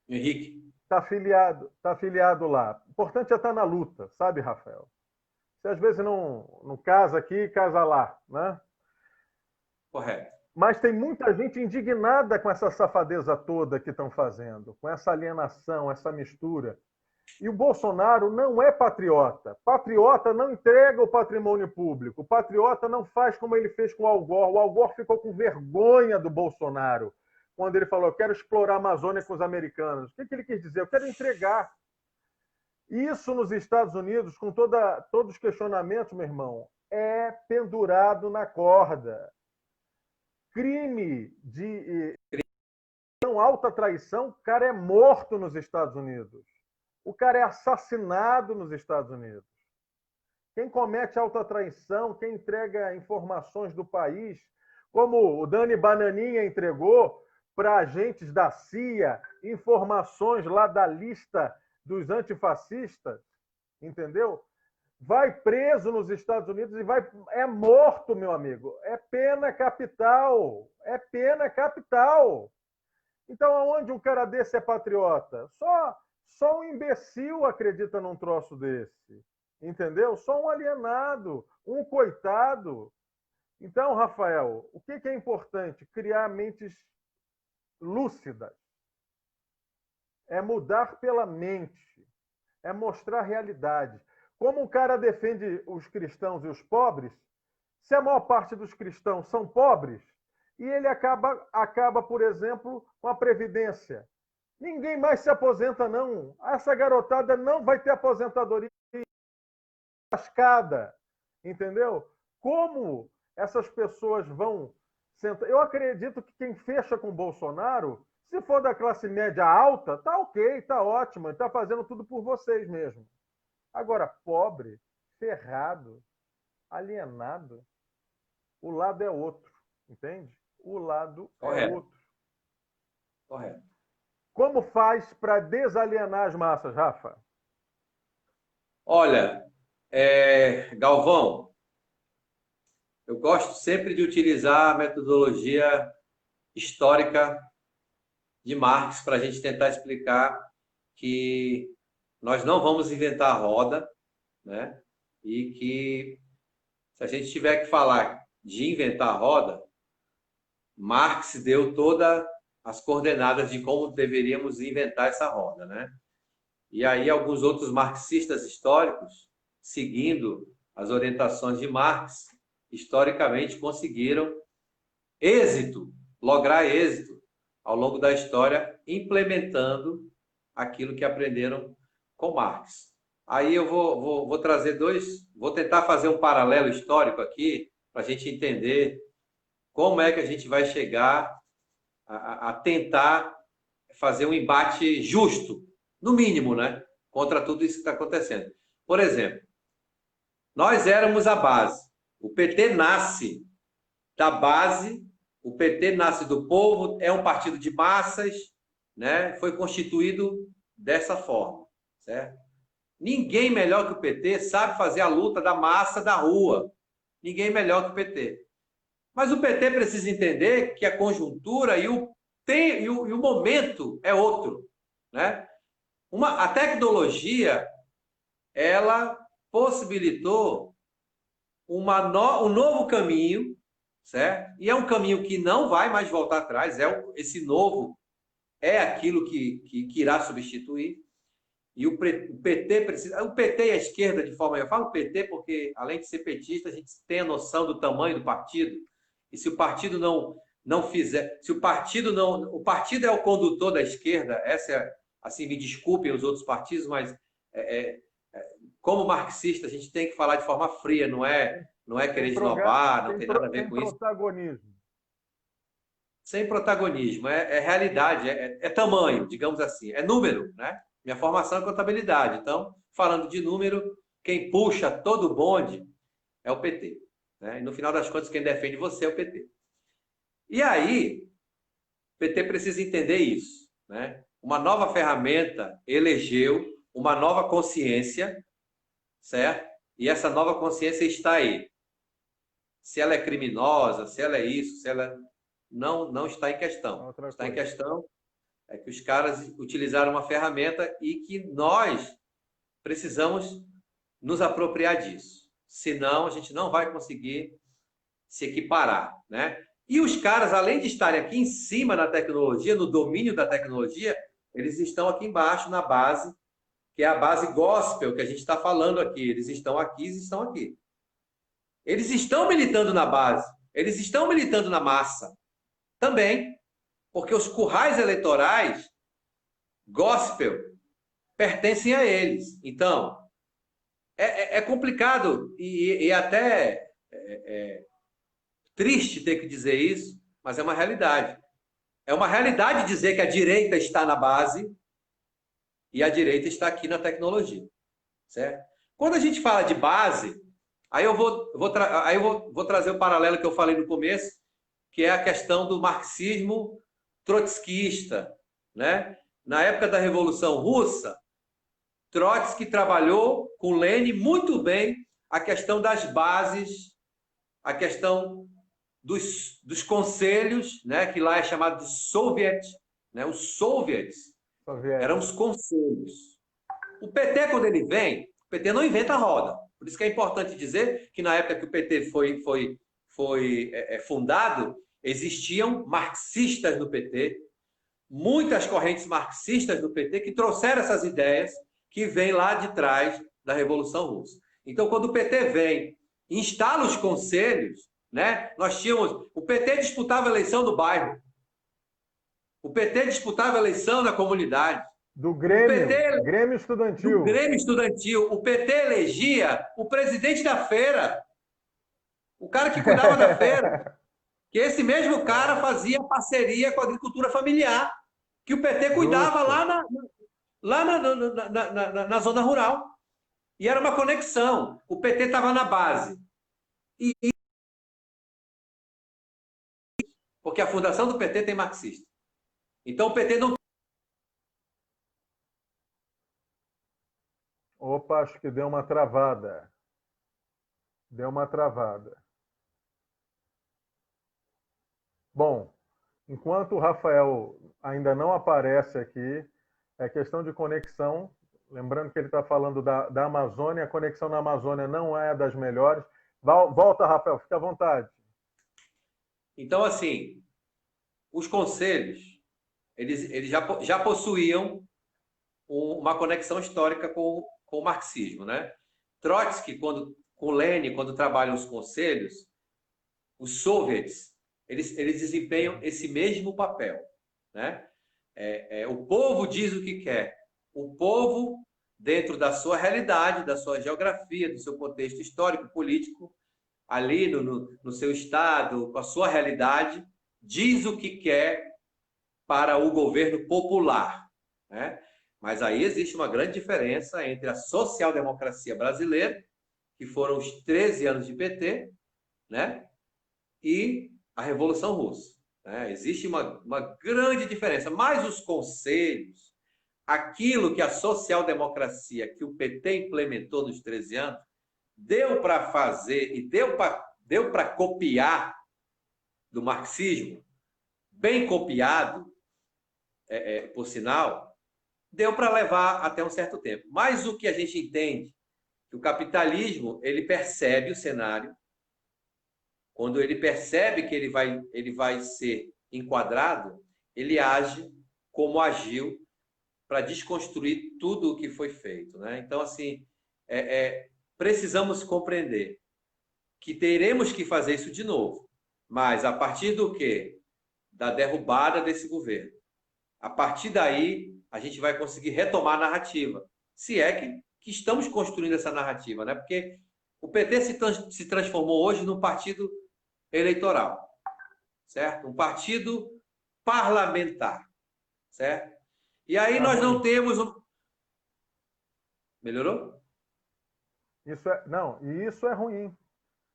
Henrique. Tá afiliado lá. O importante é estar na luta, sabe, Rafael? Você às vezes não casa aqui, casa lá, né? Correto. Mas tem muita gente indignada com essa safadeza toda que estão fazendo, com essa alienação, essa mistura. E o Bolsonaro não é patriota. Patriota não entrega o patrimônio público. O patriota não faz como ele fez com o Al Gore. O Al Gore ficou com vergonha do Bolsonaro quando ele falou: eu quero explorar a Amazônia com os americanos. O que ele quis dizer? Eu quero entregar. Isso nos Estados Unidos, com todos os questionamentos, meu irmão, é pendurado na corda. Crime de alta traição, o cara é morto nos Estados Unidos. O cara é assassinado nos Estados Unidos. Quem comete alta traição, quem entrega informações do país, como o Dani Bananinha entregou para agentes da CIA, informações lá da lista dos antifascistas, entendeu? Vai preso nos Estados Unidos e é morto, meu amigo. É pena capital. É pena capital. Então, aonde um cara desse é patriota? Só um imbecil acredita num troço desse. Entendeu? Só um alienado, um coitado. Então, Rafael, o que é importante? Criar mentes lúcidas. É mudar pela mente. É mostrar a realidade. Como o cara defende os cristãos e os pobres, se a maior parte dos cristãos são pobres, e ele acaba, por exemplo, com a Previdência. Ninguém mais se aposenta, não. Essa garotada não vai ter aposentadoria lascada, entendeu? Como essas pessoas vão sentar? Eu acredito que quem fecha com o Bolsonaro, se for da classe média alta, tá ok, tá ótimo, ele tá fazendo tudo por vocês mesmo. Agora, pobre, ferrado, alienado, o lado é outro, entende? O lado é outro. Correto. Como faz para desalienar as massas, Rafa? Olha, Galvão, eu gosto sempre de utilizar a metodologia histórica de Marx para a gente tentar explicar que nós não vamos inventar a roda, né? E que se a gente tiver que falar de inventar a roda, Marx deu todas as coordenadas de como deveríamos inventar essa roda, né? E aí alguns outros marxistas históricos, seguindo as orientações de Marx, historicamente conseguiram lograr êxito ao longo da história, implementando aquilo que aprenderam com Marx. Aí eu vou trazer vou tentar fazer um paralelo histórico aqui, para a gente entender como é que a gente vai chegar a tentar fazer um embate justo, no mínimo, né? Contra tudo isso que está acontecendo. Por exemplo, nós éramos a base. O PT nasce da base, o PT nasce do povo, é um partido de massas, né? Foi constituído dessa forma, certo? Ninguém melhor que o PT sabe fazer a luta da massa da rua. Ninguém melhor que o PT. Mas o PT precisa entender que a conjuntura e o momento é outro, né? A tecnologia, ela possibilitou um novo caminho, certo? E é um caminho que não vai mais voltar atrás. Esse novo é aquilo que irá substituir. E o PT precisa. O PT e a esquerda, de forma. Eu falo PT porque, além de ser petista, a gente tem a noção do tamanho do partido. E se o partido não fizer. Se o partido não. O partido é o condutor da esquerda, assim, me desculpem os outros partidos, mas como marxista, a gente tem que falar de forma fria, não é querer esnobar, não tem nada a ver com isso. Sem protagonismo. Sem protagonismo, é realidade, é tamanho, digamos assim, é número, né? Minha formação é contabilidade. Então, falando de número, quem puxa todo o bonde é o PT. Né? E no final das contas, quem defende você é o PT. E aí, o PT precisa entender isso. Né? Uma nova ferramenta elegeu uma nova consciência, certo? E essa nova consciência está aí. Se ela é criminosa, se ela é isso, se ela não está em questão. Está em questão é que os caras utilizaram uma ferramenta e que nós precisamos nos apropriar disso. Senão, a gente não vai conseguir se equiparar, né? E os caras, além de estarem aqui em cima na tecnologia, no domínio da tecnologia, eles estão aqui embaixo na base, que é a base gospel que a gente está falando aqui. Eles estão aqui, eles estão aqui. Eles estão militando na base, eles estão militando na massa também, porque os currais eleitorais gospel pertencem a eles. Então, é complicado e até triste ter que dizer isso, mas é uma realidade. É uma realidade dizer que a direita está na base e a direita está aqui na tecnologia, certo? Quando a gente fala de base, aí eu vou trazer o paralelo que eu falei no começo, que é a questão do marxismo trotskista, né? Na época da Revolução Russa, Trotsky trabalhou com Lenin muito bem a questão das bases, a questão dos conselhos, né, que lá é chamado de Soviet, né, os soviets eram os conselhos. O PT, quando ele vem, o PT não inventa a roda. Por isso que é importante dizer que na época que o PT foi fundado, existiam marxistas no PT, muitas correntes marxistas no PT que trouxeram essas ideias que vêm lá de trás da Revolução Russa. Então, quando o PT vem, instala os conselhos, né? Nós tínhamos... O PT disputava a eleição do bairro. O PT disputava a eleição na comunidade. Do Grêmio, Grêmio Estudantil. Do Grêmio Estudantil. O PT elegia o presidente da feira. O cara que cuidava da feira. Que esse mesmo cara fazia parceria com a agricultura familiar. Que o PT cuidava na zona rural. E era uma conexão. O PT estava na base. Porque a fundação do PT tem marxista. Então o PT não... Opa, acho que deu uma travada. Deu uma travada. Bom, enquanto o Rafael ainda não aparece aqui, é questão de conexão. Lembrando que ele está falando da Amazônia, a conexão na Amazônia não é das melhores. Volta, Rafael, fica à vontade. Então, assim, os conselhos, eles já possuíam uma conexão histórica com o marxismo, né? Trotsky, com Lenin, quando trabalham os conselhos, os soviets, eles desempenham esse mesmo papel, né? O povo diz o que quer. O povo, dentro da sua realidade, da sua geografia, do seu contexto histórico, político, ali no seu estado, com a sua realidade, diz o que quer para o governo popular, né? Mas aí existe uma grande diferença entre a social-democracia brasileira, que foram os 13 anos de PT, né? E a Revolução Russa. Né? Existe uma grande diferença. Mas os conselhos, aquilo que a social-democracia, que o PT implementou nos 13 anos, deu para fazer e deu para copiar do marxismo, bem copiado, por sinal, deu para levar até um certo tempo. Mas o que a gente entende, que o capitalismo, ele percebe o cenário, quando ele percebe que ele vai ser enquadrado, ele age como agiu para desconstruir tudo o que foi feito, né? Então, assim, precisamos compreender que teremos que fazer isso de novo, mas a partir do quê? Da derrubada desse governo. A partir daí, a gente vai conseguir retomar a narrativa, se é que estamos construindo essa narrativa, né? Porque o PT se transformou hoje num partido eleitoral, certo? Um partido parlamentar, certo? E aí nós não temos Melhorou? Não, e isso é ruim.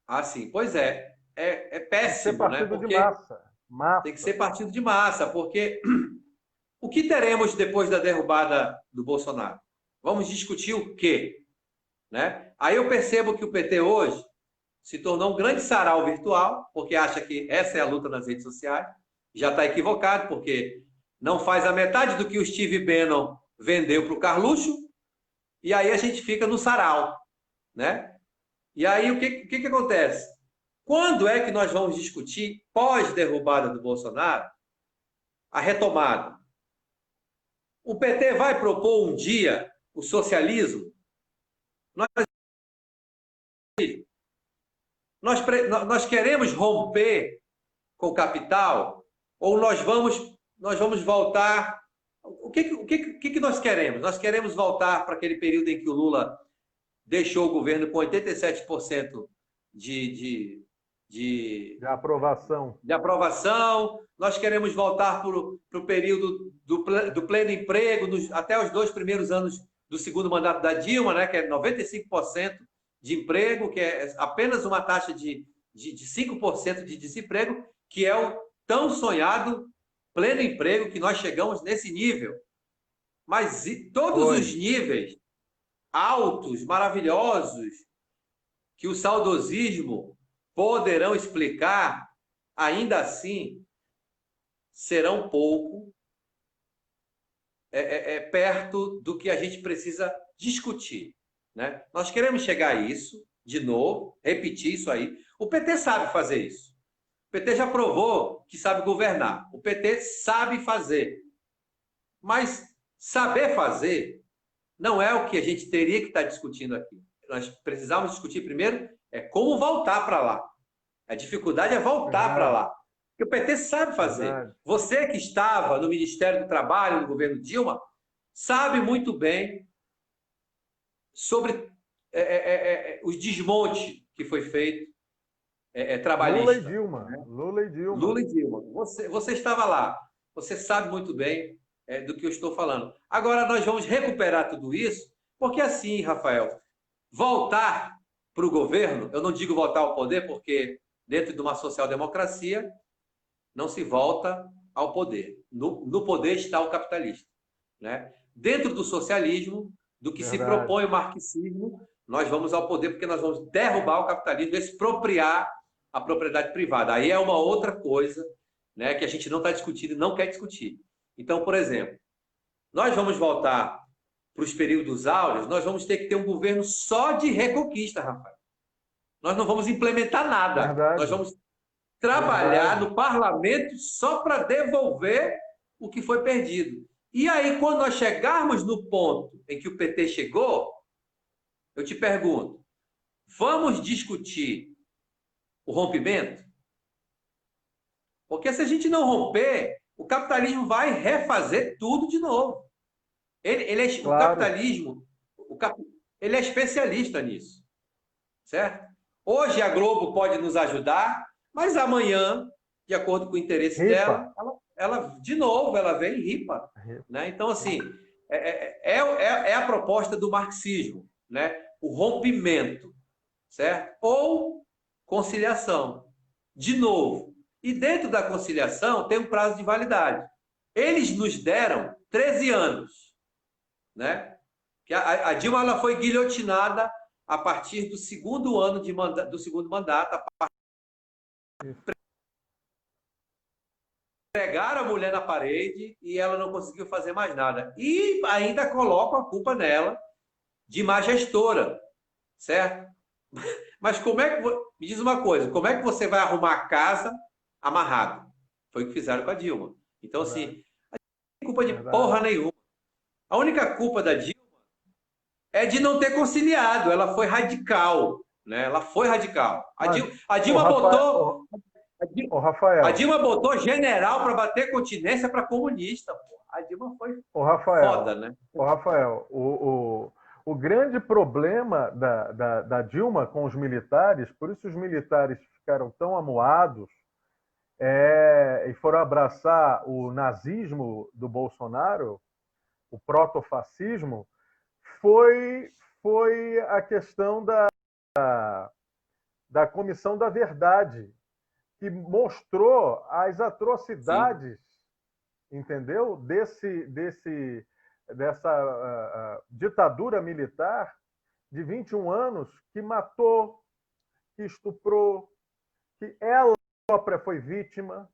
Ah, sim. Pois é. É Tem que ser péssimo, né? partido de Porque massa. tem que ser Massa. partido de massa, porque o que teremos depois da derrubada do Bolsonaro? Vamos discutir o quê? Né? Aí eu percebo que o PT hoje se tornou um grande sarau virtual, porque acha que essa é a luta nas redes sociais. Já está equivocado, porque não faz a metade do que o Steve Bannon vendeu para o Carluxo, e aí a gente fica no sarau. Né? E aí o que acontece? Quando é que nós vamos discutir, pós-derrubada do Bolsonaro, a retomada? O PT vai propor um dia o socialismo? Nós queremos romper com o capital? Ou nós vamos voltar? O que nós queremos? Nós queremos voltar para aquele período em que o Lula deixou o governo com 87% de, de, De aprovação. de aprovação. Nós queremos voltar para o período do pleno emprego, até os 2 primeiros anos do segundo mandato da Dilma, né, que é 95% de emprego, que é apenas uma taxa de 5% de desemprego, que é o tão sonhado pleno emprego, que nós chegamos nesse nível. Mas todos os níveis altos, maravilhosos, que o saudosismo poderão explicar, ainda assim, serão pouco perto do que a gente precisa discutir. Né? Nós queremos chegar a isso, de novo, repetir isso aí. O PT sabe fazer isso. O PT já provou que sabe governar. O PT sabe fazer. Mas saber fazer não é o que a gente teria que estar discutindo aqui. Nós precisamos discutir primeiro como voltar para lá. A dificuldade é voltar para lá. Porque o PT sabe fazer. Verdade. Você que estava no Ministério do Trabalho, no governo Dilma, sabe muito bem sobre os desmontes que foi feito trabalhista. Lula e Dilma. Lula e Dilma. Você estava lá. Você sabe muito bem do que eu estou falando. Agora nós vamos recuperar tudo isso, porque assim, Rafael, voltar para o governo, eu não digo voltar ao poder, porque dentro de uma social-democracia não se volta ao poder. No poder está o capitalista. Né? Dentro do socialismo, do que se propõe o marxismo, nós vamos ao poder porque nós vamos derrubar o capitalismo, expropriar a propriedade privada. Aí é uma outra coisa, né, que a gente não está discutindo e não quer discutir. Então, por exemplo, nós vamos voltar para os períodos áureos, nós vamos ter que ter um governo só de reconquista, Rafael. Nós não vamos implementar nada. Verdade. Nós vamos trabalhar no parlamento só para devolver o que foi perdido. E aí, quando nós chegarmos no ponto em que o PT chegou, eu te pergunto, vamos discutir o rompimento? Porque se a gente não romper, o capitalismo vai refazer tudo de novo. O capitalismo, ele é especialista nisso, certo? Hoje a Globo pode nos ajudar, mas amanhã, de acordo com o interesse dela, ela de novo, ela vem e ripa. Né? Então, assim, é a proposta do marxismo, né? O rompimento, certo? Ou conciliação. De novo. E dentro da conciliação tem um prazo de validade. Eles nos deram 13 anos. Né? Que a Dilma ela foi guilhotinada a partir do segundo ano do segundo mandato, pegaram a mulher na parede e ela não conseguiu fazer mais nada. E ainda colocam a culpa nela de má gestora, certo? Mas como é que... Me diz uma coisa, como é que você vai arrumar a casa amarrado? Foi o que fizeram com a Dilma. Então, assim, não tem culpa de porra nenhuma. A única culpa da Dilma é de não ter conciliado. Ela foi radical, né? Ela foi radical. A Dilma botou... Rafael. A Dilma botou general para bater continência para comunista. A Dilma foi foda, né? Rafael, o grande problema da Dilma com os militares, por isso os militares ficaram tão amuados e foram abraçar o nazismo do Bolsonaro, o protofascismo, foi a questão da Comissão da Verdade, que mostrou as Sim, atrocidades, entendeu? Dessa ditadura militar de 21 anos que matou, que estuprou, que ela própria foi vítima.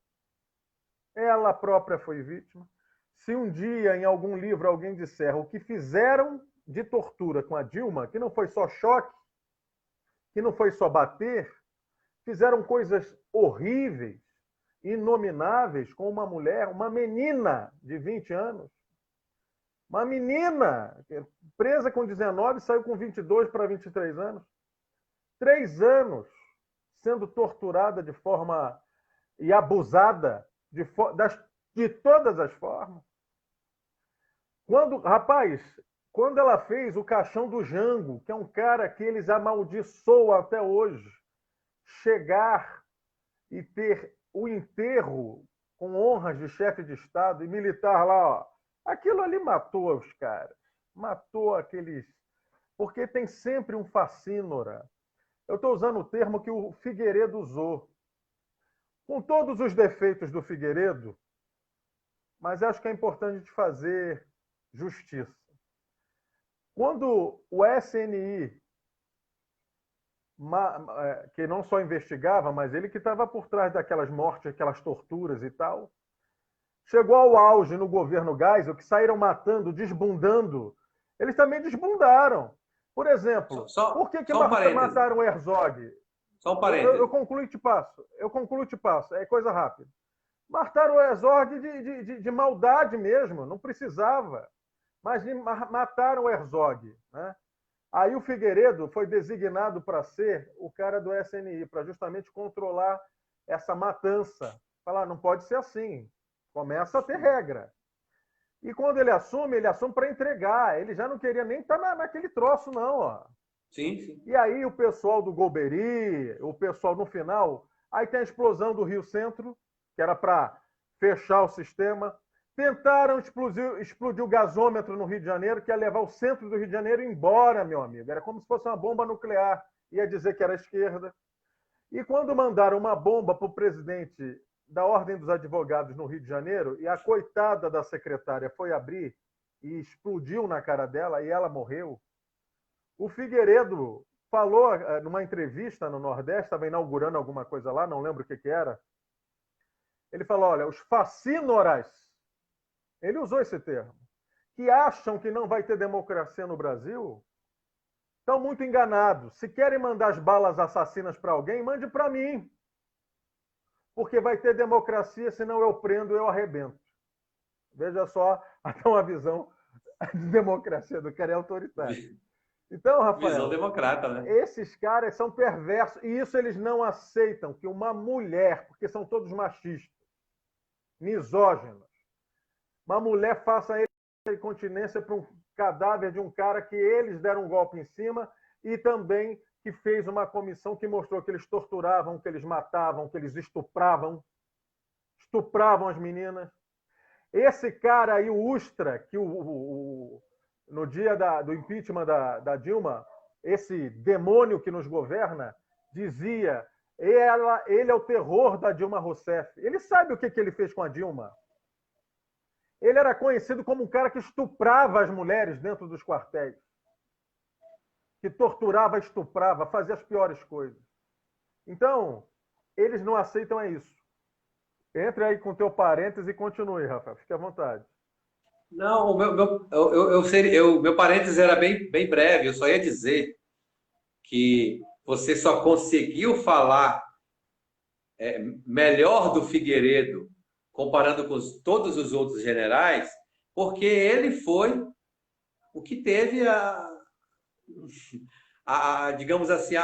Ela própria foi vítima. Se um dia, em algum livro, alguém disser o que fizeram de tortura com a Dilma, que não foi só choque, que não foi só bater, fizeram coisas horríveis, inomináveis com uma mulher, uma menina de 20 anos. Uma menina presa com 19, saiu com 22 para 23 anos. 3 anos sendo torturada de forma e abusada de todas as formas. Rapaz, quando ela fez o Caixão do Jango, que é um cara que eles amaldiçoam até hoje, chegar e ter o enterro com honras de chefe de Estado e militar lá, ó, aquilo ali matou os caras, matou aqueles. Porque tem sempre um facínora. Eu estou usando o termo que o Figueiredo usou. Com todos os defeitos do Figueiredo, mas acho que é importante fazer justiça. Quando o SNI, que não só investigava, mas ele que estava por trás daquelas mortes, aquelas torturas e tal, chegou ao auge no governo Geisel, que saíram matando, desbundando, eles também desbundaram. Por exemplo, por que só um parêntese. mataram o Herzog? Só um Eu parêntese. concluo e te passo. É coisa rápida. Mataram o Herzog de maldade mesmo, não precisava. Mas mataram o Herzog. Né? Aí o Figueiredo foi designado para ser o cara do SNI, para justamente controlar essa matança. Falar, não pode ser assim. Começa a ter regra. E quando ele assume para entregar. Ele já não queria nem estar naquele troço, não. Ó. Sim, sim. E aí o pessoal do Golbery, o pessoal no final, aí tem a explosão do Rio Centro, que era para fechar o sistema. Tentaram explodir o gasômetro no Rio de Janeiro, que ia levar o centro do Rio de Janeiro embora, meu amigo. Era como se fosse uma bomba nuclear. Ia dizer que era a esquerda. E quando mandaram uma bomba para o presidente da Ordem dos Advogados no Rio de Janeiro, e a coitada da secretária foi abrir e explodiu na cara dela, e ela morreu, o Figueiredo falou numa entrevista no Nordeste, estava inaugurando alguma coisa lá, não lembro o que era. Ele falou: olha, os facínoras, ele usou esse termo, que acham que não vai ter democracia no Brasil, estão muito enganados. Se querem mandar as balas assassinas para alguém, mande para mim. Porque vai ter democracia, senão eu prendo, eu arrebento. Veja só, até uma visão de democracia do cara é autoritário. Então, Visão Rafael, democrata, né? esses caras são perversos e isso eles não aceitam que uma mulher, porque são todos machistas, misóginos, uma mulher faça incontinência para um cadáver de um cara que eles deram um golpe em cima e também que fez uma comissão que mostrou que eles torturavam, que eles matavam, que eles estupravam as meninas. Esse cara aí, o Ustra, que no dia do impeachment da Dilma, esse demônio que nos governa, dizia: ele é o terror da Dilma Rousseff. Ele sabe o que ele fez com a Dilma. Ele era conhecido como um cara que estuprava as mulheres dentro dos quartéis. Que torturava, estuprava, fazia as piores coisas. Então, eles não aceitam isso. Entre aí com o teu parênteses e continue, Rafael. Fique à vontade. Não, meu parênteses era bem breve. Eu só ia dizer que você só conseguiu falar melhor do Figueiredo, comparando com todos os outros generais, porque ele foi o que teve digamos assim,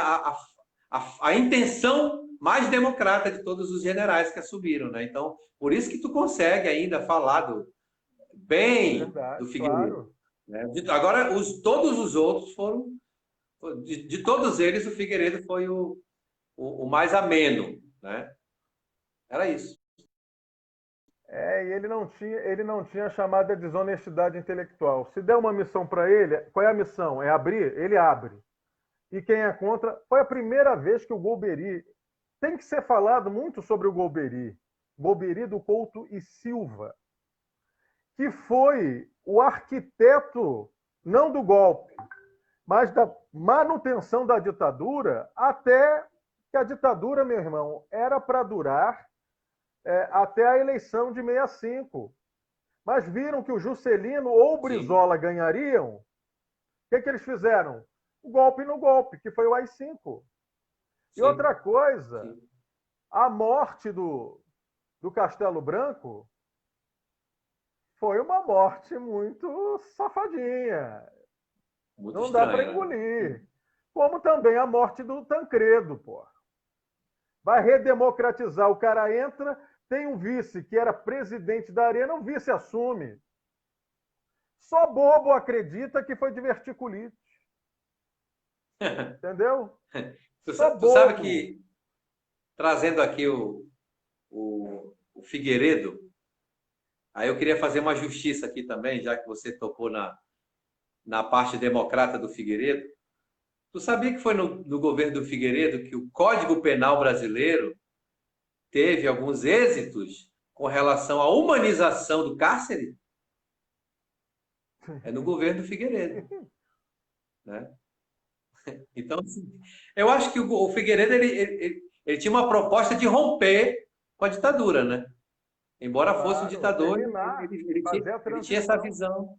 a intenção mais democrata de todos os generais que assumiram, né? Então, por isso que tu consegue ainda falar bem Verdade, do Figueiredo. claro. Né? Agora, todos os outros foram, de todos eles, o Figueiredo foi o mais ameno, né? Era isso. E ele não tinha a chamada desonestidade intelectual. Se der uma missão para ele, qual é a missão? É abrir? Ele abre. E quem é contra? Foi a primeira vez que o Golbery. Tem que ser falado muito sobre o Golbery. Golbery do Couto e Silva, que foi o arquiteto, não do golpe, mas da manutenção da ditadura, até que a ditadura, meu irmão, era para durar até a eleição de 65. Mas viram que o Juscelino ou o Brizola ganhariam. O que eles fizeram? O golpe no golpe, que foi o AI-5. E outra coisa, a morte do Castelo Branco foi uma morte muito safadinha. Muito Não estranho, dá para engolir. Né? Como também a morte do Tancredo, pô. Vai redemocratizar, o cara entra, tem um vice que era presidente da Arena, o vice assume. Só bobo acredita que foi diverticulite. Entendeu? Tu sabe que, trazendo aqui o Figueiredo, aí eu queria fazer uma justiça aqui também, já que você tocou na parte democrata do Figueiredo. Tu sabia que foi no governo do Figueiredo que o Código Penal brasileiro teve alguns êxitos com relação à humanização do cárcere? É no governo do Figueiredo. Né? Então, assim, eu acho que o Figueiredo ele tinha uma proposta de romper com a ditadura, né? Embora fosse um ditador, ele tinha essa visão.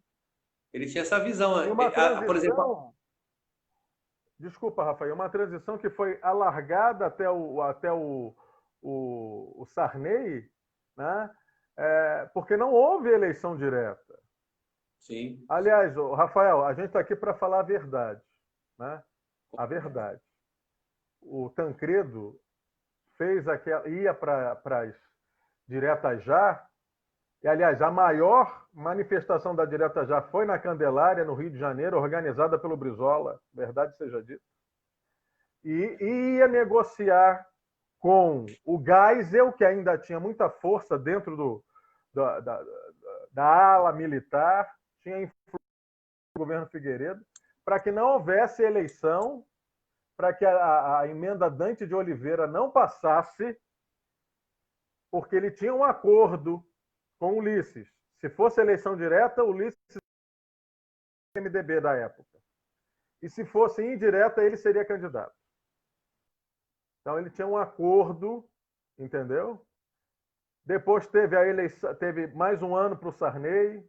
Ele tinha essa visão. E uma transição, por exemplo, desculpa, Rafael, uma transição que foi alargada até o Sarney, né? Porque não houve eleição direta. Sim. Aliás, Rafael, a gente está aqui para falar a verdade, né? A verdade. O Tancredo ia para as diretas já, e aliás, a maior manifestação da direta já foi na Candelária, no Rio de Janeiro, organizada pelo Brizola, verdade seja dita. E ia negociar com o Geisel, que ainda tinha muita força dentro da ala militar, tinha influência do governo Figueiredo, para que não houvesse eleição, para que a emenda Dante de Oliveira não passasse, porque ele tinha um acordo com o Ulisses. Se fosse eleição direta, o Ulisses seria MDB da época. E se fosse indireta, ele seria candidato. Então ele tinha um acordo, entendeu? Depois teve a eleição, teve mais um ano para o Sarney,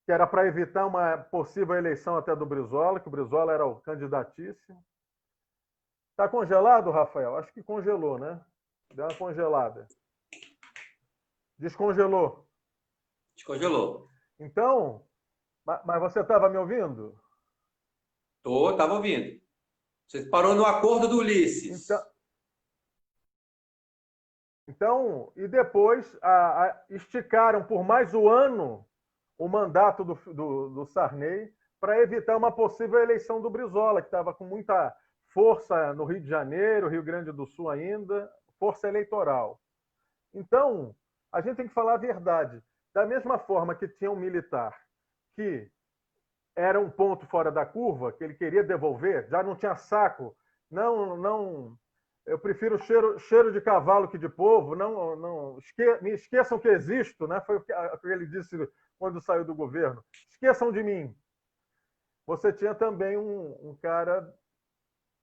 que era para evitar uma possível eleição até do Brizola, que o Brizola era o candidatíssimo. Está congelado, Rafael? Acho que congelou, né? Deu uma congelada. Descongelou. Descongelou. Então, mas você estava me ouvindo? Estava ouvindo. Você parou no acordo do Ulisses. Então, e depois esticaram por mais um ano o mandato do Sarney para evitar uma possível eleição do Brizola, que estava com muita força no Rio de Janeiro, Rio Grande do Sul ainda, força eleitoral. Então, a gente tem que falar a verdade. Da mesma forma que tinha um militar que era um ponto fora da curva, que ele queria devolver, já não tinha saco, não, eu prefiro cheiro de cavalo que de povo, me esqueçam que existo, né? Foi o que ele disse quando saiu do governo. Esqueçam de mim. Você tinha também um cara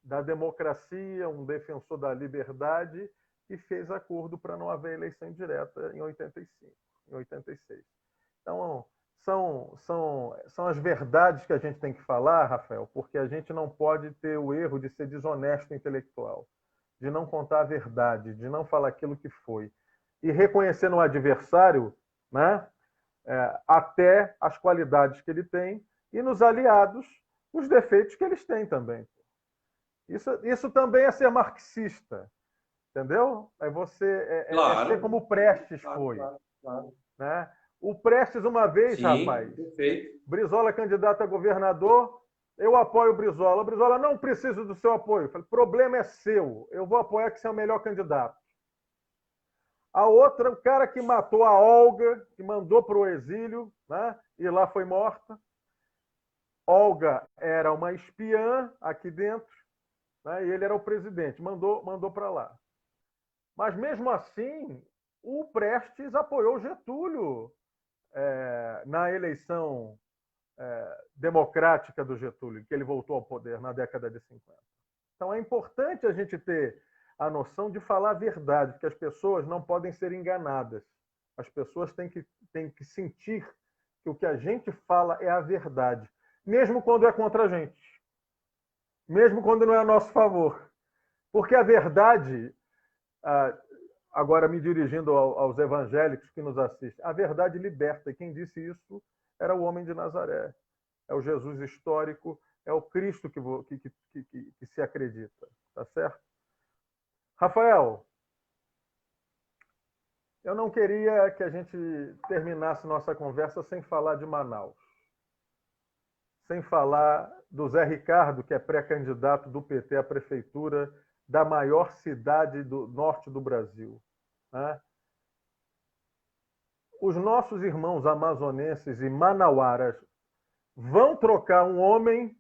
da democracia, um defensor da liberdade, e fez acordo para não haver eleição indireta em 85, em 86. Então, são as verdades que a gente tem que falar, Rafael, porque a gente não pode ter o erro de ser desonesto intelectual, de não contar a verdade, de não falar aquilo que foi. E reconhecer no adversário, né, até as qualidades que ele tem, e nos aliados os defeitos que eles têm também. Isso também é ser marxista, entendeu? Claro. Ser como o Prestes foi. Claro. Né? O Prestes, uma vez, sim, rapaz, perfeito. Brizola candidato a governador, eu apoio o Brizola. O Brizola, não preciso do seu apoio. Eu falei, problema é seu, eu vou apoiar que você é o melhor candidato. A outra, o cara que matou a Olga, que mandou para o exílio, né? E lá foi morta. Olga era uma espiã aqui dentro, né? E ele era o presidente, mandou para lá. Mas mesmo assim, o Prestes apoiou Getúlio na eleição democrática do Getúlio, que ele voltou ao poder na década de 50. Então é importante a gente ter a noção de falar a verdade, que as pessoas não podem ser enganadas. As pessoas têm que sentir que o que a gente fala é a verdade, mesmo quando é contra a gente, mesmo quando não é a nosso favor. Porque a verdade, agora me dirigindo aos evangélicos que nos assistem, a verdade liberta, e quem disse isso era o homem de Nazaré, é o Jesus histórico, é o Cristo que se acredita, tá certo? Rafael, eu não queria que a gente terminasse nossa conversa sem falar de Manaus, sem falar do Zé Ricardo, que é pré-candidato do PT à prefeitura da maior cidade do norte do Brasil, né? Os nossos irmãos amazonenses e manauaras vão trocar um homem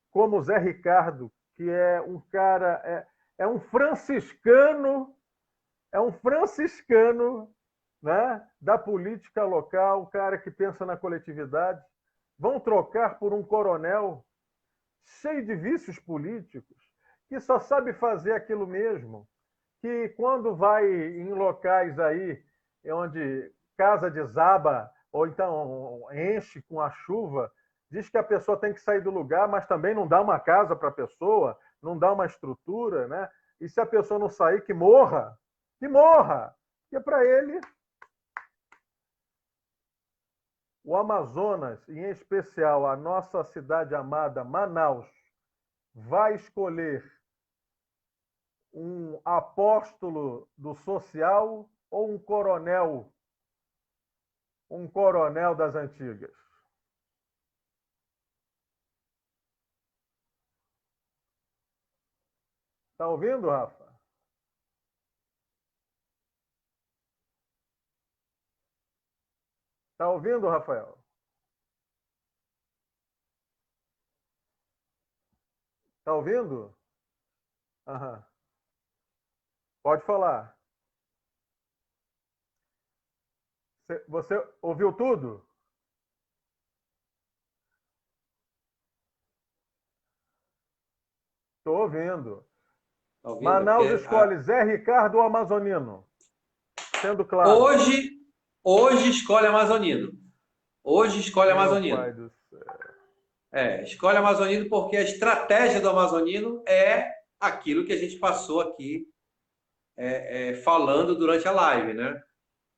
como o Zé Ricardo, que é um cara, é um franciscano, né, da política local, o cara que pensa na coletividade, vão trocar por um coronel cheio de vícios políticos, que só sabe fazer aquilo mesmo, que quando vai em locais aí onde casa desaba ou então enche com a chuva, diz que a pessoa tem que sair do lugar, mas também não dá uma casa para a pessoa, não dá uma estrutura, né? E se a pessoa não sair, que morra. Porque para ele, o Amazonas, em especial a nossa cidade amada Manaus, vai escolher um apóstolo do social ou um coronel das antigas? Tá ouvindo, Rafa? Tá ouvindo, Rafael? Tá ouvindo? Aham. Pode falar. Você ouviu tudo? Estou ouvindo. Tá ouvindo? Manaus escolhe Zé Ricardo ou Amazonino? Sendo claro. Hoje escolhe Amazonino. Hoje escolhe Amazonino. Meu pai do céu. Escolhe Amazonino porque a estratégia do Amazonino é aquilo que a gente passou aqui falando durante a live, né?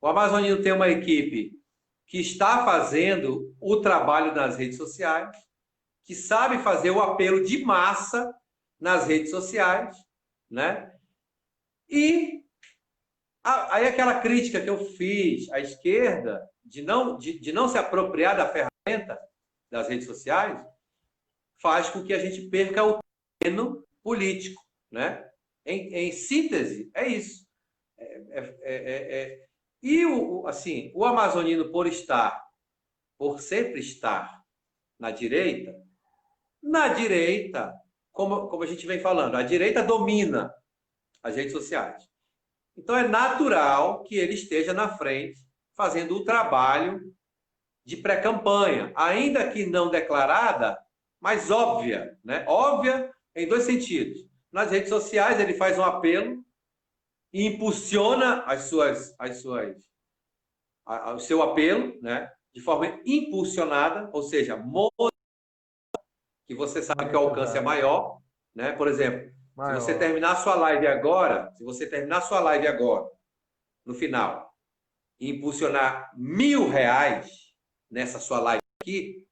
O Amazonino tem uma equipe que está fazendo o trabalho nas redes sociais, que sabe fazer o apelo de massa nas redes sociais, né? E aí aquela crítica que eu fiz à esquerda de não se apropriar da ferramenta das redes sociais faz com que a gente perca o terreno político, né? Em síntese, é isso. E o amazonino, por sempre estar na direita, como a gente vem falando, a direita domina as redes sociais. Então é natural que ele esteja na frente fazendo o trabalho de pré-campanha, ainda que não declarada, mas óbvia, né? Óbvia em dois sentidos. Nas redes sociais ele faz um apelo e impulsiona o seu apelo, né? De forma impulsionada, ou seja, que você sabe que o alcance é maior, né? Por exemplo, se você terminar a sua live agora, no final, e impulsionar R$1.000 nessa sua live aqui,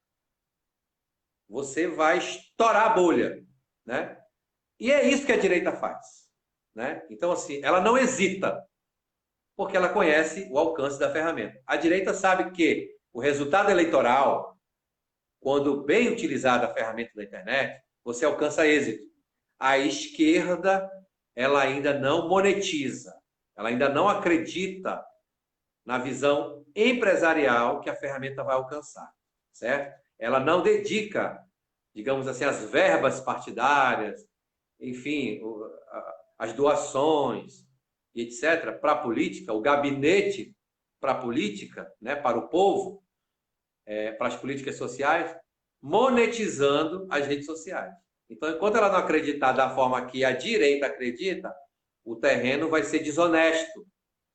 você vai estourar a bolha, né? E é isso que a direita faz, né? Então, assim, ela não hesita, porque ela conhece o alcance da ferramenta. A direita sabe que o resultado eleitoral, quando bem utilizada a ferramenta da internet, você alcança êxito. A esquerda, ela ainda não monetiza. Ela ainda não acredita na visão empresarial que a ferramenta vai alcançar, certo? Ela não dedica, digamos assim, as verbas partidárias, enfim, as doações, etc., para a política, o gabinete para a política, né, para o povo, para as políticas sociais, monetizando as redes sociais. Então, enquanto ela não acreditar da forma que a direita acredita, o terreno vai ser desonesto,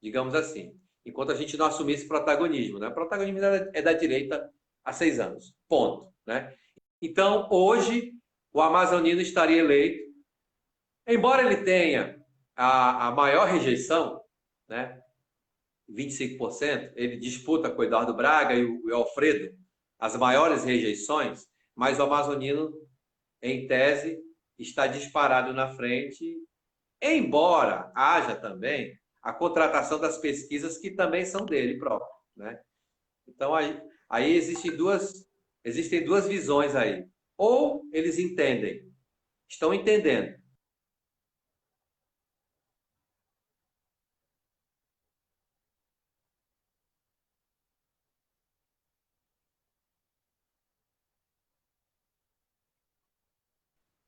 digamos assim. Enquanto a gente não assumir esse protagonismo. Né? O protagonismo é da direita há 6 anos. Ponto. Né? Então, hoje, o amazonino estaria eleito, embora ele tenha a maior rejeição, né? 25%, ele disputa com o Eduardo Braga e o Alfredo as maiores rejeições, mas o amazonino, em tese, está disparado na frente, embora haja também a contratação das pesquisas que também são dele próprio. Né? Então, aí existem duas visões aí. Ou eles entendem, estão entendendo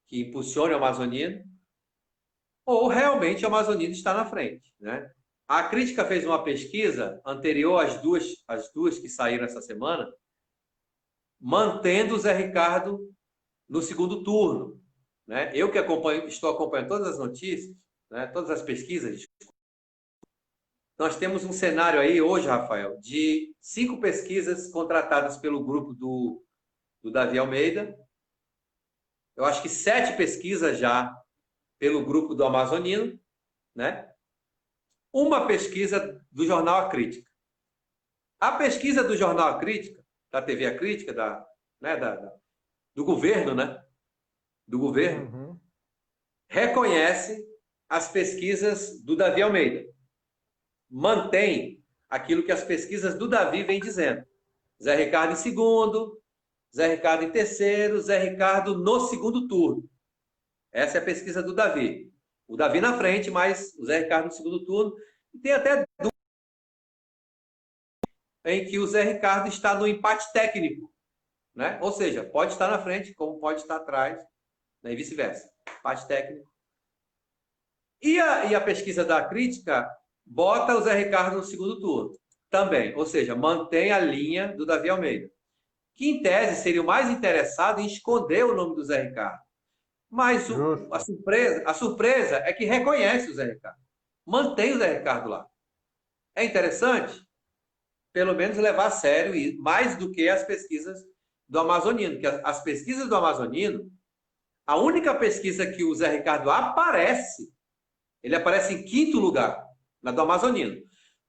que impulsione o amazonino, ou realmente o amazonino está na frente. Né? A crítica fez uma pesquisa anterior às duas que saíram essa semana, mantendo o Zé Ricardo no segundo turno. Né? Eu que estou acompanhando todas as notícias, né, todas as pesquisas, nós temos um cenário aí hoje, Rafael, de 5 pesquisas contratadas pelo grupo do Davi Almeida. Eu acho que 7 pesquisas já pelo grupo do Amazonino, né? Uma pesquisa do jornal A Crítica. A pesquisa do jornal A Crítica, da TV A Crítica, né, do governo, né? Do governo, reconhece as pesquisas do Davi Almeida. Mantém aquilo que as pesquisas do Davi vêm dizendo. Zé Ricardo em segundo, Zé Ricardo em terceiro, Zé Ricardo no segundo turno. Essa é a pesquisa do Davi. O Davi na frente, mas o Zé Ricardo no segundo turno. E tem até em que o Zé Ricardo está no empate técnico. Né? Ou seja, pode estar na frente, como pode estar atrás, né? E vice-versa. Empate técnico. E a pesquisa da crítica bota o Zé Ricardo no segundo turno também. Ou seja, mantém a linha do Davi Almeida, que em tese seria o mais interessado em esconder o nome do Zé Ricardo. Mas a surpresa é que reconhece o Zé Ricardo. Mantém o Zé Ricardo lá. É interessante, pelo menos, levar a sério isso, mais do que as pesquisas do Amazonino. Porque as pesquisas do Amazonino, a única pesquisa que o Zé Ricardo aparece, ele aparece em 5º lugar, na do Amazonino.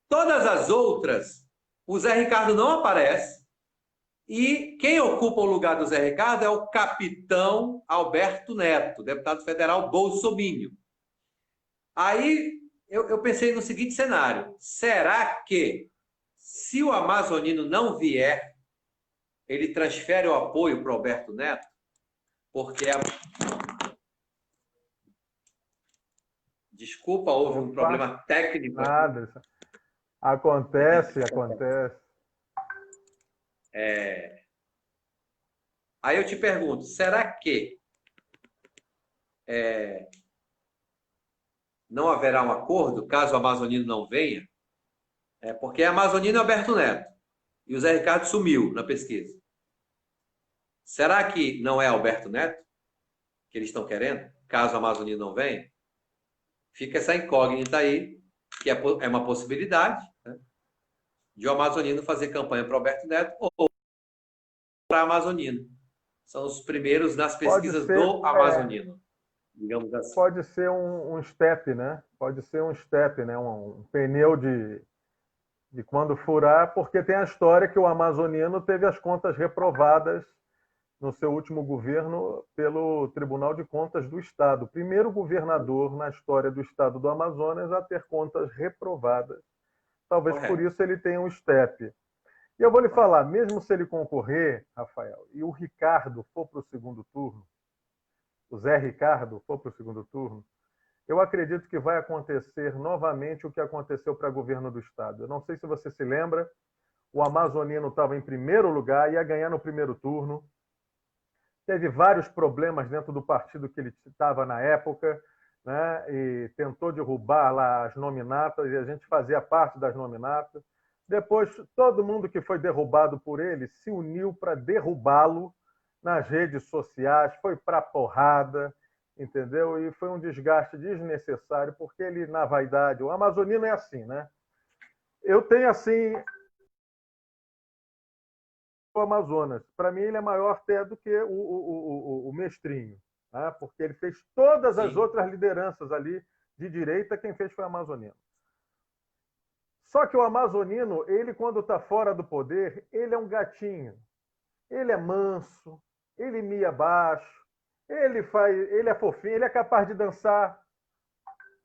Todas as outras, o Zé Ricardo não aparece. E quem ocupa o lugar do Zé Ricardo é o capitão Alberto Neto, deputado federal bolsominion. Aí eu pensei no seguinte cenário: será que, se o amazonino não vier, ele transfere o apoio para o Alberto Neto? Porque desculpa, houve um problema técnico. Nada. Acontece. Aí eu te pergunto, será que não haverá um acordo caso o amazonino não venha? Porque amazonino é Alberto Neto e o Zé Ricardo sumiu na pesquisa. Será que não é Alberto Neto que eles estão querendo, caso o amazonino não venha? Fica essa incógnita aí, que é uma possibilidade, né, de o amazonino fazer campanha para Alberto Neto ou para amazonino. São os primeiros nas pesquisas do amazonino, digamos assim. Pode ser um step, né? Pode ser um step, né? Um pneu de quando furar, porque tem a história que o amazoniano teve as contas reprovadas no seu último governo pelo Tribunal de Contas do Estado. Primeiro governador na história do estado do Amazonas a ter contas reprovadas. Talvez por isso ele tenha um step. E eu vou lhe falar, mesmo se ele concorrer, Rafael, e o Ricardo for para o segundo turno, o Zé Ricardo for para o segundo turno, eu acredito que vai acontecer novamente o que aconteceu para o governo do Estado. Eu não sei se você se lembra, o amazonino estava em primeiro lugar, ia ganhar no primeiro turno, teve vários problemas dentro do partido que ele estava na época, né? E tentou derrubar lá as nominatas, e a gente fazia parte das nominatas. Depois, todo mundo que foi derrubado por ele se uniu para derrubá-lo nas redes sociais, foi para porrada, entendeu? E foi um desgaste desnecessário, porque ele, na vaidade, o amazonino é assim, né? Eu tenho, assim, o Amazonas. Para mim, ele é maior até do que o Mestrinho, né? Porque ele fez todas as Sim. outras lideranças ali de direita, quem fez foi o amazonino. Só que o amazonino, ele, quando está fora do poder, ele é um gatinho. Ele é manso, ele mia baixo, ele é fofinho, ele é capaz de dançar,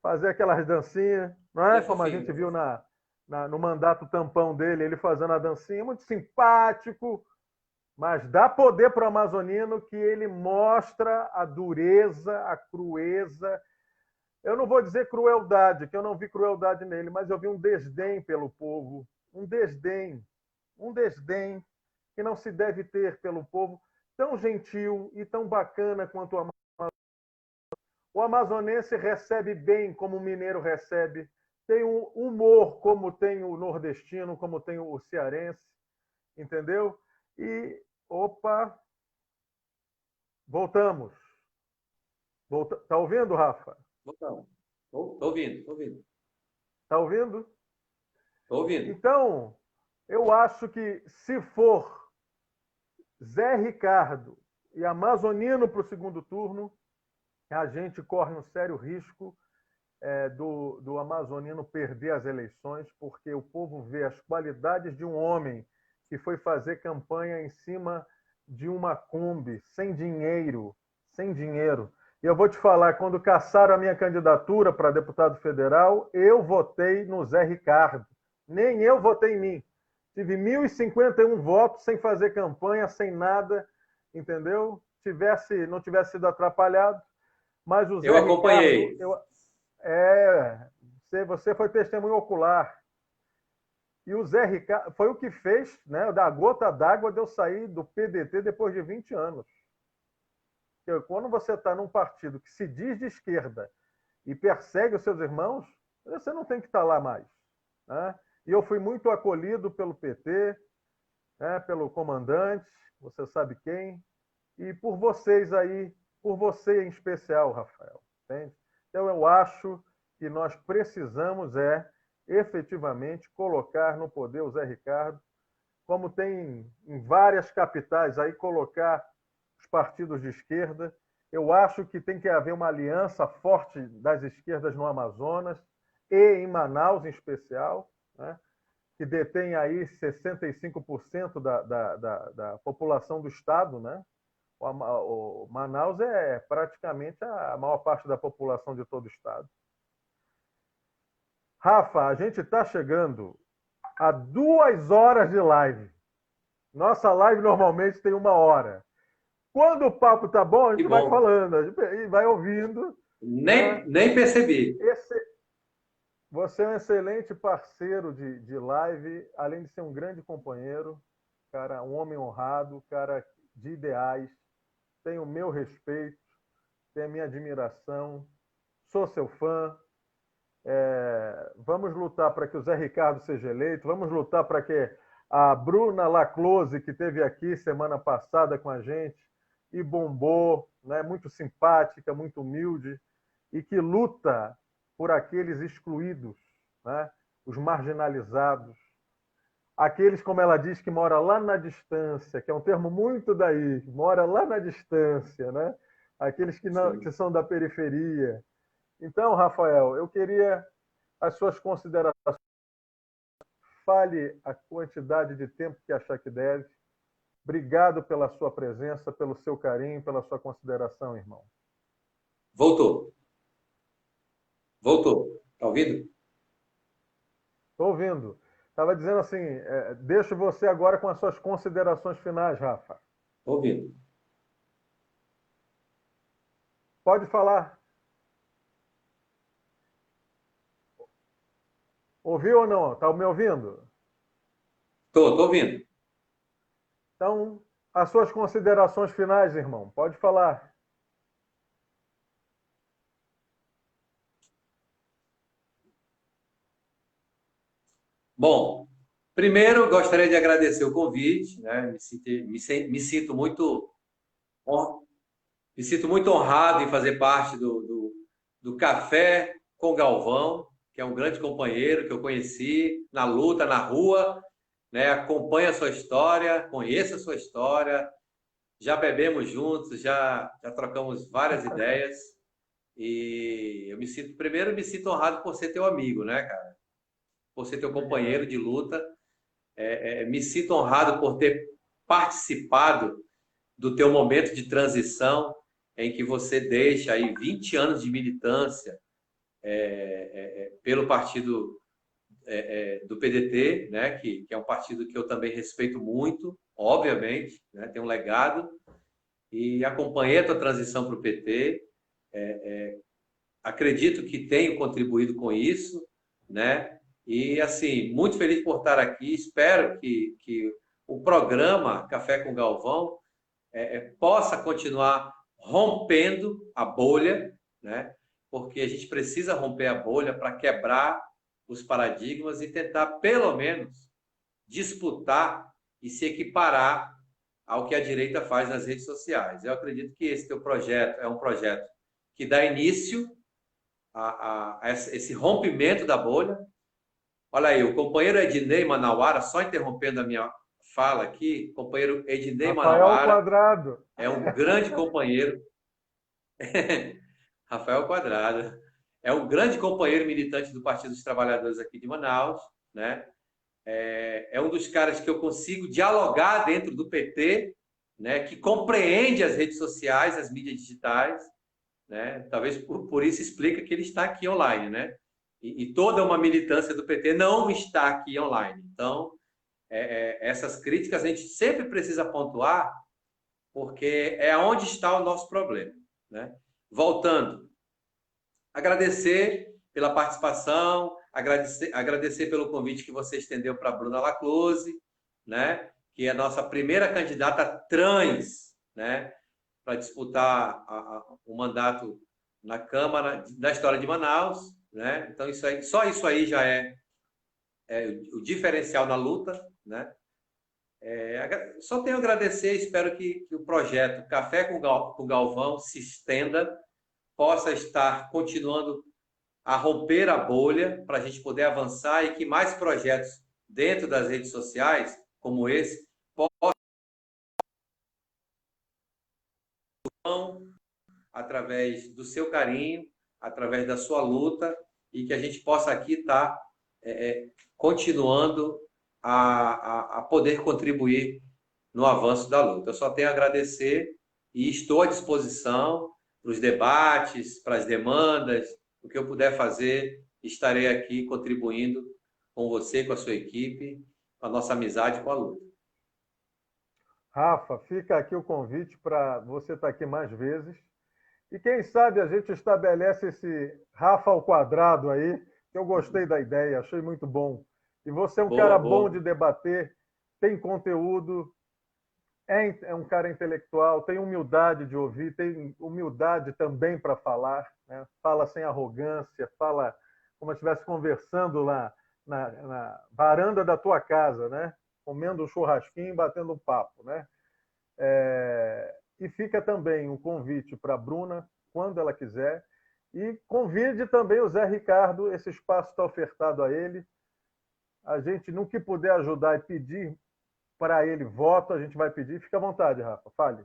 fazer aquelas dancinhas, não Ele é? é Como a fofinho, gente ele é viu fofinho. no mandato tampão dele, ele fazendo a dancinha, muito simpático, mas dá poder para o amazonino que ele mostra a dureza, a crueza. Eu não vou dizer crueldade, que eu não vi crueldade nele, mas eu vi um desdém pelo povo, um desdém que não se deve ter pelo povo, tão gentil e tão bacana quanto o amazonense. O amazonense recebe bem como o mineiro recebe, tem um humor como tem o nordestino, como tem o cearense, entendeu? E, opa, voltamos. Tá ouvindo, Rafa? Então, tô ouvindo, tô ouvindo. Tá ouvindo? Tô ouvindo. Então, eu acho que se for Zé Ricardo e Amazonino para o segundo turno, a gente corre um sério risco do amazonino perder as eleições, porque o povo vê as qualidades de um homem que foi fazer campanha em cima de uma Kombi, sem dinheiro, sem dinheiro. E eu vou te falar, quando caçaram a minha candidatura para deputado federal, eu votei no Zé Ricardo. Nem eu votei em mim. Tive 1.051 votos sem fazer campanha, sem nada, entendeu? Não tivesse sido atrapalhado, mas o Eu Zé Ricardo, acompanhei. você foi testemunho ocular. E o Zé Ricardo foi o que fez, né, da gota d'água de eu sair do PDT depois de 20 anos. Porque quando você está num partido que se diz de esquerda e persegue os seus irmãos, você não tem que estar lá mais. Né? E eu fui muito acolhido pelo PT, né, pelo comandante, você sabe quem, e por vocês aí, por você em especial, Rafael. Entende? Então, eu acho que nós precisamos efetivamente colocar no poder o Zé Ricardo, como tem em várias capitais aí, colocar os partidos de esquerda. Eu acho que tem que haver uma aliança forte das esquerdas no Amazonas e em Manaus, em especial, né? Que detém aí 65% da população do estado, né? O Manaus é praticamente a maior parte da população de todo o estado. Rafa, a gente está chegando a 2 horas de live. Nossa live normalmente tem 1 hora. Quando o papo tá bom, a Que gente vai bom. falando, a gente vai ouvindo. Né? Nem percebi. Você é um excelente parceiro de live, além de ser um grande companheiro, cara, um homem honrado, cara de ideais, tem o meu respeito, tem a minha admiração, sou seu fã. Vamos lutar para que o Zé Ricardo seja eleito, vamos lutar para que a Bruna Laclose, que esteve aqui semana passada com a gente e bombou, né, muito simpática, muito humilde, e que luta por aqueles excluídos, né, os marginalizados, aqueles, como ela diz, que mora lá na distância, que é um termo muito daí, mora lá na distância, né? Aqueles que, não, que Sim. são da periferia. Então, Rafael, eu queria as suas considerações. Fale a quantidade de tempo que achar que deve. Obrigado pela sua presença, pelo seu carinho, pela sua consideração, irmão. Voltou. Voltou. Tá ouvindo? Estou ouvindo. Estava dizendo assim, deixo você agora com as suas considerações finais, Rafa. Tô ouvindo. Pode falar. Ouviu ou não? Está me ouvindo? Tô ouvindo. Então, as suas considerações finais, irmão. Pode falar. Bom, primeiro gostaria de agradecer o convite, né? Me sinto muito, hon- me sinto muito honrado em fazer parte do Café com Galvão, que é um grande companheiro que eu conheci na luta, na rua, né? Acompanho a sua história, conheço a sua história, já bebemos juntos, já trocamos várias ideias e primeiro, me sinto honrado por ser teu amigo, né, cara? Por ser teu companheiro de luta. Me sinto honrado por ter participado do teu momento de transição, em que você deixa aí 20 anos de militância pelo partido do PDT, né, que é um partido que eu também respeito muito, obviamente, né, tem um legado, e acompanhei a tua transição para o PT. Acredito que tenho contribuído com isso, né? E, assim, muito feliz por estar aqui. Espero que o programa Café com Galvão possa continuar rompendo a bolha, né? Porque a gente precisa romper a bolha para quebrar os paradigmas e tentar, pelo menos, disputar e se equiparar ao que a direita faz nas redes sociais. Eu acredito que esse teu projeto é um projeto que dá início a esse rompimento da bolha. Olha aí, o companheiro Ednei Manauara, só interrompendo a minha fala aqui, companheiro Ednei Rafael Manauara Quadrado. é um grande companheiro, Rafael Quadrado, é um grande companheiro militante do Partido dos Trabalhadores aqui de Manaus, né? É um dos caras que eu consigo dialogar dentro do PT, né? Que compreende as redes sociais, as mídias digitais, né? Talvez por isso explica que ele está aqui online, né? E toda uma militância do PT não está aqui online. Então, essas críticas a gente sempre precisa pontuar, porque é onde está o nosso problema, né? Voltando, agradecer pela participação, agradecer pelo convite que você estendeu para a Bruna Laclose, né? Que é a nossa primeira candidata trans, né? Para disputar o mandato na Câmara da história de Manaus, né? Então isso aí, só isso aí já é o diferencial na luta, né? Só tenho a agradecer, espero que o projeto Café com Galvão se estenda, possa estar continuando a romper a bolha para a gente poder avançar e que mais projetos dentro das redes sociais, como esse, possam, através do seu carinho, através da sua luta, e que a gente possa aqui estar continuando a poder contribuir no avanço da luta. Eu só tenho a agradecer e estou à disposição para os debates, para as demandas, o que eu puder fazer, estarei aqui contribuindo com você, com a sua equipe, com a nossa amizade, com a luta. Rafa, fica aqui o convite para você estar aqui mais vezes. E quem sabe a gente estabelece esse Rafa ao quadrado aí, que eu gostei da ideia, achei muito bom. E você é um cara Boa, bom de boa. debater, tem conteúdo, é um cara intelectual, tem humildade de ouvir, tem humildade também para falar, né? Fala sem arrogância, fala como se estivesse conversando lá na varanda da tua casa, né? Comendo um churrasquinho e batendo um papo, né? E fica também um convite para a Bruna, quando ela quiser, e convide também o Zé Ricardo, esse espaço está ofertado a ele. A gente, no que puder ajudar e pedir para ele voto, a gente vai pedir. Fica à vontade, Rafa, fale.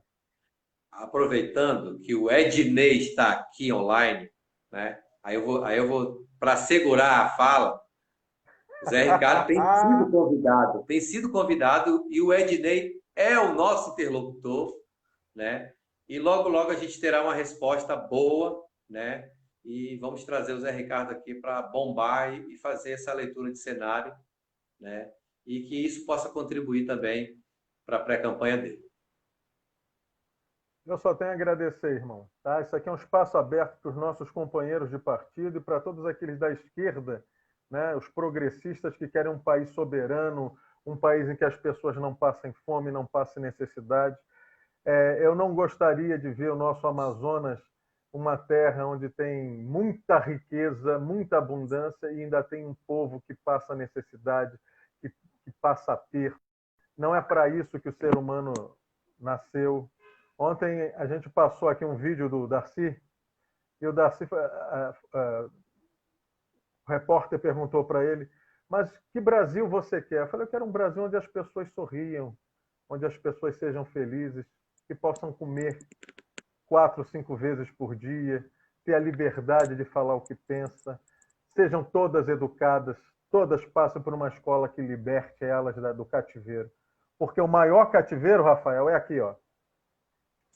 Aproveitando que o Ednei está aqui online, né? Aí eu vou para segurar a fala. O Zé Ricardo tem sido convidado e o Ednei é o nosso interlocutor, né? E logo, logo a gente terá uma resposta boa, né? E vamos trazer o Zé Ricardo aqui para bombar e fazer essa leitura de cenário, né? E que isso possa contribuir também para a pré-campanha dele. Eu só tenho a agradecer, irmão. Tá? Isso aqui é um espaço aberto para os nossos companheiros de partido e para todos aqueles da esquerda né? Os progressistas que querem um país soberano, um país em que as pessoas não passem fome, não passem necessidade. Eu não gostaria de ver o nosso Amazonas uma terra onde tem muita riqueza, muita abundância e ainda tem um povo que passa necessidade, que passa aperto. Não é para isso que o ser humano nasceu. Ontem a gente passou aqui um vídeo do Darcy, e o Darcy, o repórter perguntou para ele, mas que Brasil você quer? Eu falei, eu quero um Brasil onde as pessoas sorriam, onde as pessoas sejam felizes, que possam comer 4, 5 vezes por dia, ter a liberdade de falar o que pensa, sejam todas educadas, todas passem por uma escola que liberte elas do cativeiro. Porque o maior cativeiro, Rafael, é aqui, ó.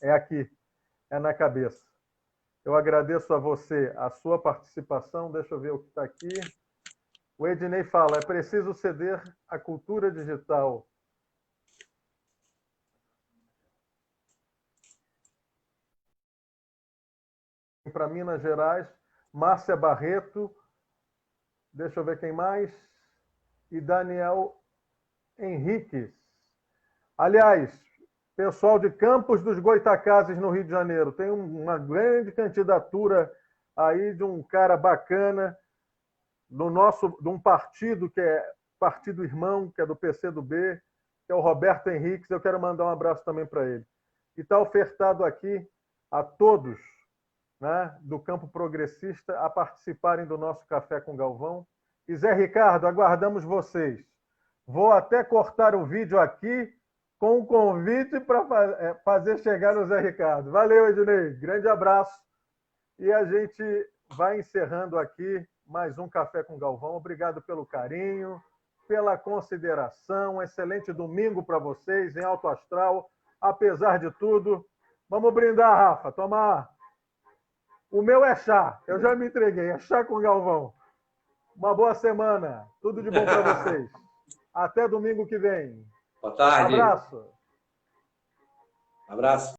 É aqui, é na cabeça. Eu agradeço a você a sua participação. Deixa eu ver o que está aqui. O Ednei fala, é preciso ceder à cultura digital. Para Minas Gerais, Márcia Barreto, deixa eu ver quem mais, e Daniel Henriques. Aliás, pessoal de Campos dos Goitacazes, no Rio de Janeiro, tem uma grande candidatura aí de um cara bacana, de um partido que é partido irmão, que é do PCdoB, que é o Roberto Henriques. Eu quero mandar um abraço também para ele. E está ofertado aqui a todos, né, do campo progressista a participarem do nosso Café com Galvão. E Zé Ricardo, aguardamos vocês. Vou até cortar o vídeo aqui com um convite para fazer chegar no Zé Ricardo. Valeu, Ednei. Grande abraço. E a gente vai encerrando aqui mais um Café com Galvão. Obrigado pelo carinho, pela consideração. Um excelente domingo para vocês, em alto astral. Apesar de tudo, vamos brindar, Rafa. Tomar. O meu é chá. Eu já me entreguei. É chá com Galvão. Uma boa semana. Tudo de bom para vocês. Até domingo que vem. Boa tarde. Abraço. Abraço.